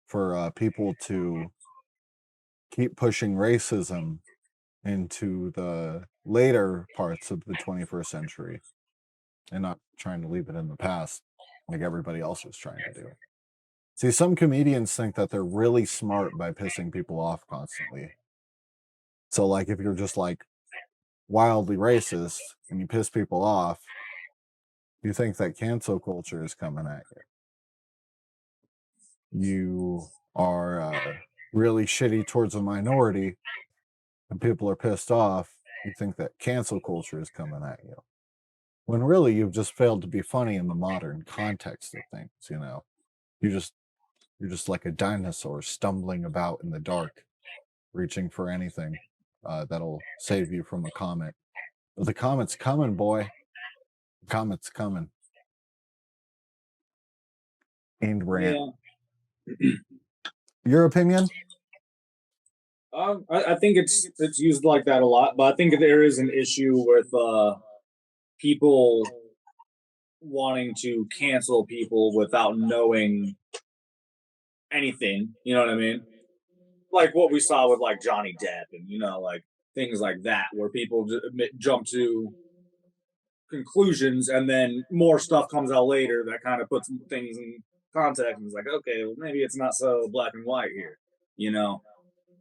for people to keep pushing racism into the later parts of the 21st century and not trying to leave it in the past like everybody else was trying to do. See, some comedians think that they're really smart by pissing people off constantly. So, like, if you're just like wildly racist and you piss people off, you think that cancel culture is coming at you. You are really shitty towards a minority and people are pissed off, you think that cancel culture is coming at you. When really you've just failed to be funny in the modern context of things, you know. You just You're just like a dinosaur stumbling about in the dark, reaching for anything that'll save you from a comet. But the comet's coming, boy. The comet's coming. And rant. Yeah. Your opinion? I think it's used like that a lot, but I think there is an issue with people wanting to cancel people without knowing anything. You know what I mean? Like what we saw with like Johnny Depp and like things like that, where people jump to conclusions and then more stuff comes out later that kind of puts things in context and it's like, okay, well, maybe it's not so black and white here.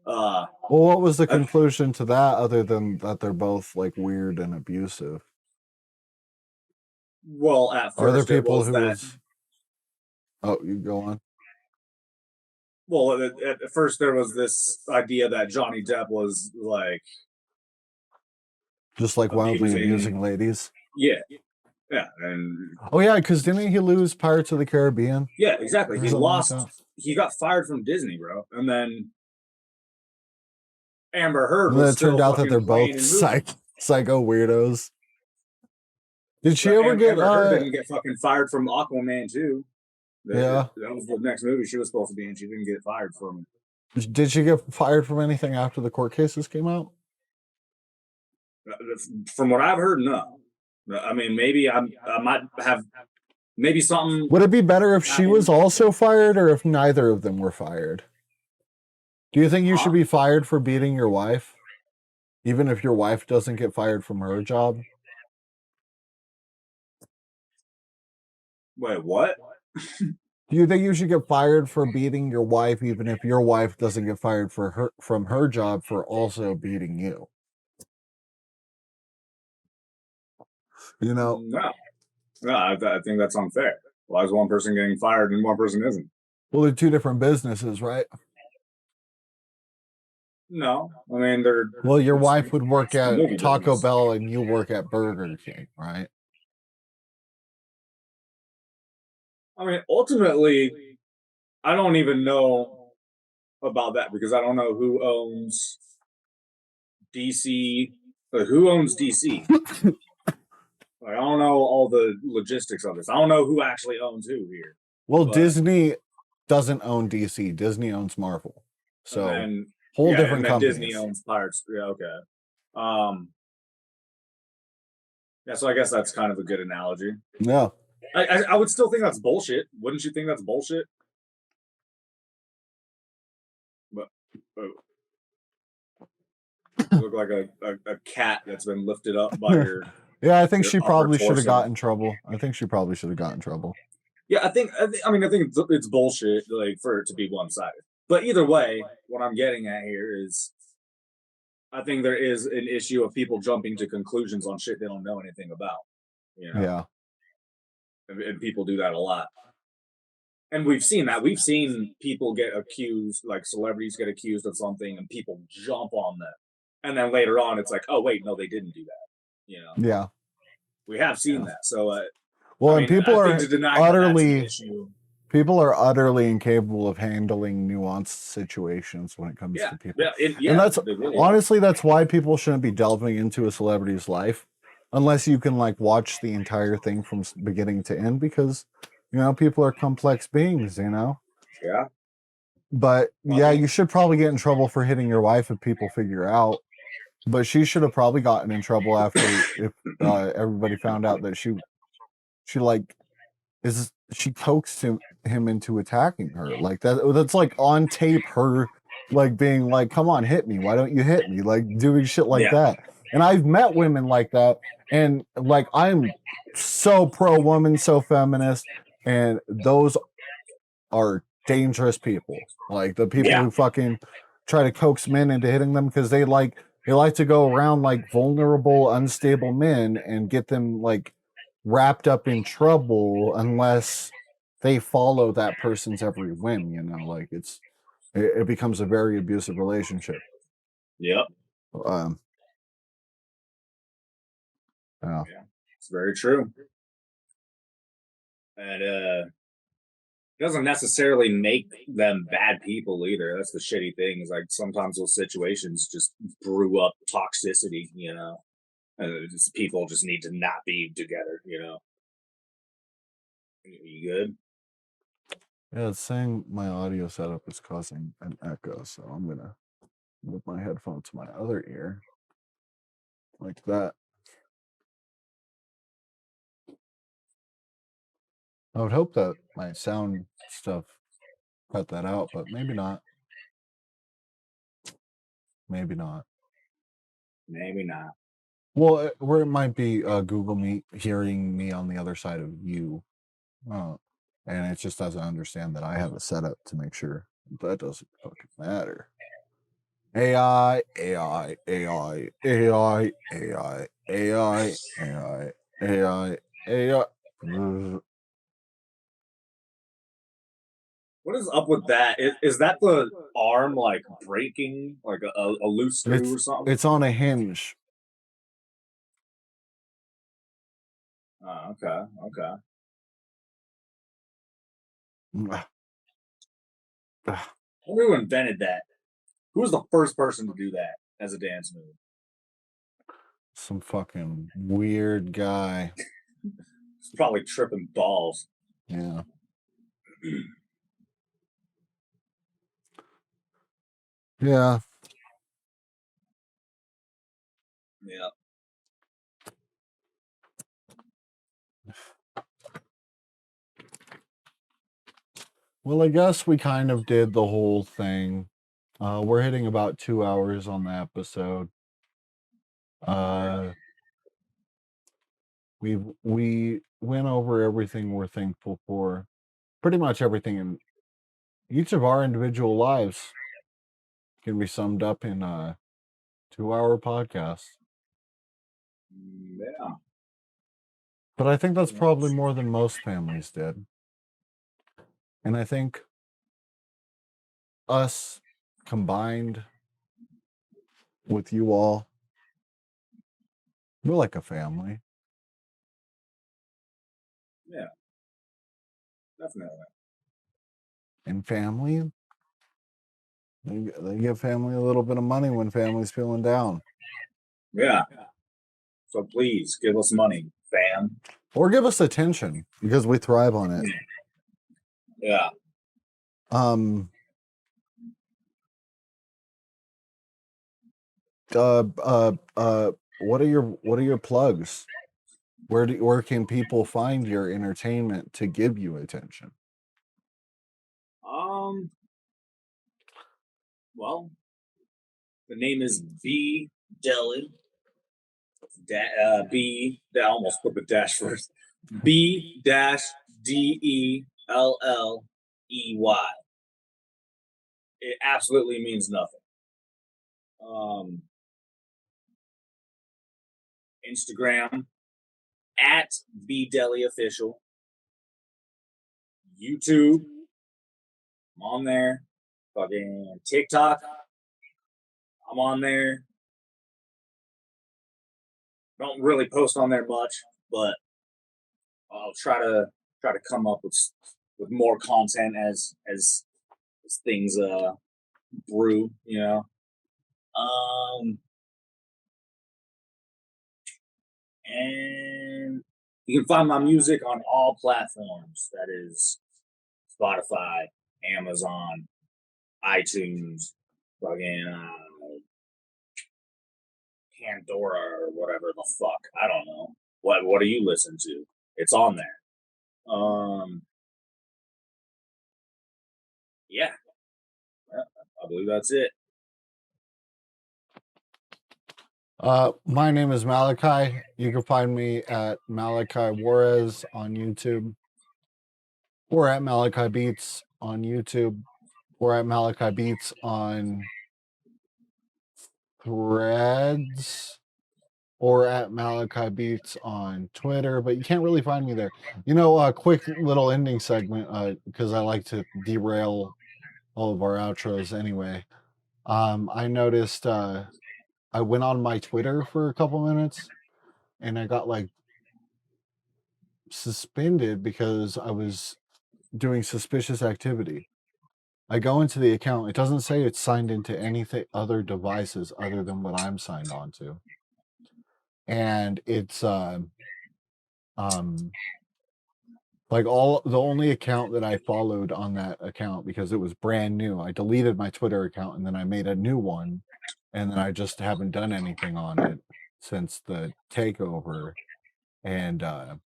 Well, what was the conclusion to that other than that they're both like weird and abusive? Well, at Are there first it people was who that. was? Oh, you go on. Well, at first there was this idea that Johnny Depp was like, Just like wildly abusing ladies. yeah, and Oh yeah, because didn't he lose Pirates of the Caribbean? yeah, exactly. He Something like lost. that. He got fired from Disney, bro, and then Amber Heard And then was it turned still out that they're fucking playing both in movies. psycho weirdos. Did she But ever get? Amber Heard didn't get fucking fired from Aquaman too. Yeah. That was the next movie she was supposed to be in. She didn't get fired from. Did she get fired from anything after the court cases came out? From what I've heard, no. I mean, maybe I might have maybe something. Would it be better if she was also fired or if neither of them were fired? Do you think you should be fired for beating your wife? Even if your wife doesn't get fired from her job? Wait, what? Do you think you should get fired for beating your wife even if your wife doesn't get fired from her job for also beating you? No, I think that's unfair. Why is one person getting fired and one person isn't? Well, they're two different businesses, right? No, I mean they're. Well, your wife would work at movie Taco business. Bell and you work at Burger King, right? I mean, ultimately, I don't even know about that because I don't know who owns DC. Who owns DC? I don't know all the logistics of this. I don't know who actually owns who here. Well, But- Disney doesn't own DC. Disney owns Marvel. So and whole yeah, different and then companies. Disney owns Pirates. Yeah, okay. Yeah, so I guess that's kind of a good analogy. Yeah. I would still think that's bullshit. Wouldn't you think that's bullshit? But you look like a cat that's been lifted up by your. Yeah, I think Your she upper probably should have torso. got in trouble. I think she probably should have got in trouble. Yeah, I think it's bullshit, like for it to be one sided. But either way, what I'm getting at here is, I think there is an issue of people jumping to conclusions on shit they don't know anything about. Yeah. And people do that a lot. And we've seen that. We've seen people get accused, like celebrities get accused of something, and people jump on them. And then later on, it's like, oh wait, no, they didn't do that. Yeah. We have seen that. So, Well, I and mean, people I are think to deny that that's an utterly issue. people are utterly incapable of handling nuanced situations when it comes Yeah, to people. yeah, And that's they really are. honestly that's why people shouldn't be delving into a celebrity's life unless you can like watch the entire thing from beginning to end because people are complex beings, Yeah. But yeah, you should probably get in trouble for hitting your wife if people figure out. But she should have probably gotten in trouble after if everybody found out that she coaxed him into attacking her like that. That's like on tape. Her like being like, "Come on, hit me! Why don't you hit me?" Like doing shit like that. And I've met women like that, and like I'm so pro woman, so feminist, and those are dangerous people. Like the people who fucking try to coax men into hitting them because they like to go around like vulnerable, unstable men and get them like wrapped up in trouble unless they follow that person's every whim. Like it becomes a very abusive relationship. Yep. Yeah, it's very true. And doesn't necessarily make them bad people either. That's the shitty thing. Is like sometimes those situations just brew up toxicity, and just people just need to not be together. You good? Yeah, it's saying my audio setup is causing an echo, so I'm gonna move my headphone to my other ear, like that. I would hope that my sound stuff cut that out, but maybe not. Maybe not. Maybe not. Well, where it might be Google Meet hearing me on the other side of you, and it just doesn't understand that I have a setup to make sure that doesn't fucking matter. AI, AI, AI, AI, AI, AI, AI, AI, AI. What is up with that? Is that the arm like breaking, like a loose screw or something? It's on a hinge. Oh, okay. Who invented that? Who was the first person to do that as a dance move? Some fucking weird guy. It's probably tripping balls. Yeah. Yeah. Yeah. Well, I guess we kind of did the whole thing. We're hitting about 2 hours on the episode. We went over everything we're thankful for. Pretty much everything in each of our individual lives can be summed up in a 2-hour podcast. Yeah. But I think that's probably more than most families did. And I think us combined with you all, we're like a family. Yeah. Definitely. And family, they give family a little bit of money when family's feeling down. Yeah. So please give us money, fam. Or give us attention because we thrive on it. Yeah. What are your plugs? Where can people find your entertainment to give you attention? Well, the name is B Deli. B. I almost put the dash first. B dash DELLEY. It absolutely means nothing. Instagram at BDeliOfficial. YouTube, I'm on there. Fucking TikTok, I'm on there. Don't really post on there much, but I'll try to come up with more content as things brew, And you can find my music on all platforms. That is Spotify, Amazon, iTunes, fucking Pandora or whatever the fuck. I don't know. What do you listen to? It's on there. Yeah. I believe that's it. My name is Malachi. You can find me at Malachi Juarez on YouTube, or at Malachi Beats on YouTube, or at Malachi Beats on Threads, or at Malachi Beats on Twitter, but you can't really find me there. A quick little ending segment, because I like to derail all of our outros anyway. I noticed I went on my Twitter for a couple minutes and I got like suspended because I was doing suspicious activity. I go into the account. It doesn't say it's signed into anything other devices other than what I'm signed on to. And it's like the only account that I followed on that account, because it was brand new. I deleted my Twitter account and then I made a new one, and then I just haven't done anything on it since the takeover. And the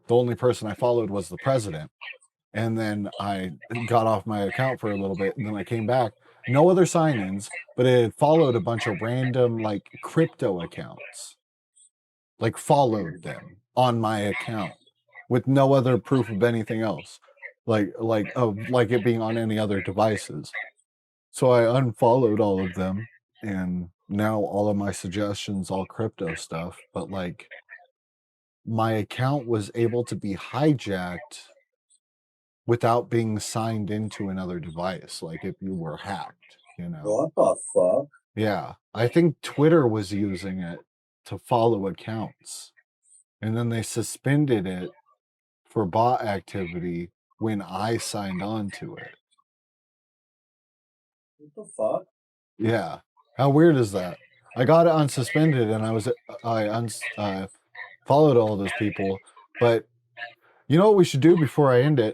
only person I followed was the president. And then I got off my account for a little bit, and then I came back. No other sign-ins, but it had followed a bunch of random like crypto accounts. Like followed them on my account with no other proof of anything else. Like it being on any other devices. So I unfollowed all of them, and now all of my suggestions all crypto stuff, but like my account was able to be hijacked without being signed into another device, like if you were hacked, you know. What the fuck? Yeah. I think Twitter was using it to follow accounts. And then they suspended it for bot activity when I signed on to it. What the fuck? Yeah. How weird is that? I got it unsuspended and I followed all those people. But you know what we should do before I end it?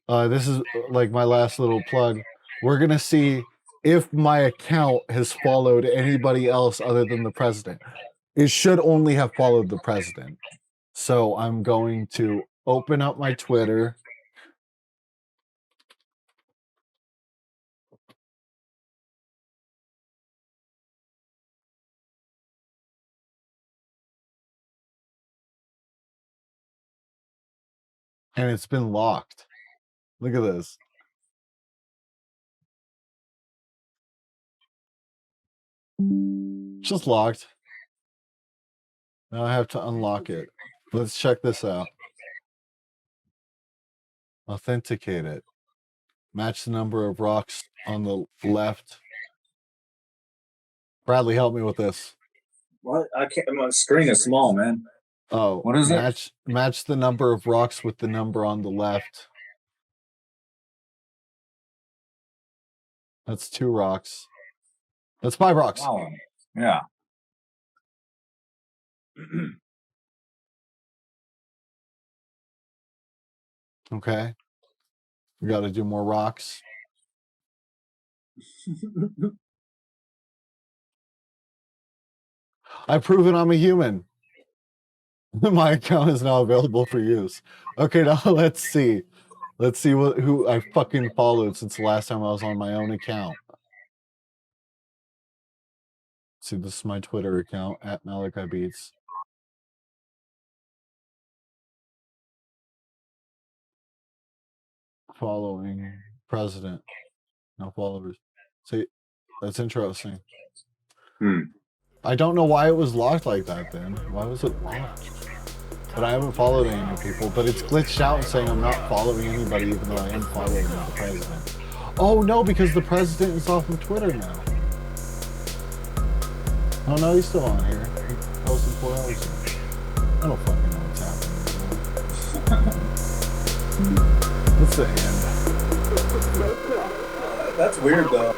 This is like my last little plug. We're going to see if my account has followed anybody else other than the president. It should only have followed the president. So I'm going to open up my Twitter. And it's been locked. Look at this. Just locked. Now I have to unlock it. Let's check this out. Authenticate it. Match the number of rocks on the left. Bradley, help me with this. What? I can't. My screen is small, man. Oh, what is it? Match the number of rocks with the number on the left. That's 2 rocks. That's 5 rocks. Wow. Yeah. Okay. We got to do more rocks. I've proven I'm a human. My account is now available for use. Okay, now let's see. Let's see who I fucking followed since the last time I was on my own account. See, this is my Twitter account @MalachiBeats. Following president. No followers. See, that's interesting. I don't know why it was locked like that then. Why was it locked? But I haven't followed any new people, but it's glitched out and saying I'm not following anybody even though I am following the president. Oh no, because the president is off of Twitter now. Oh no, he's still on here. He posted 4 hours ago. I don't fucking know what's happening. That's the end. That's weird though.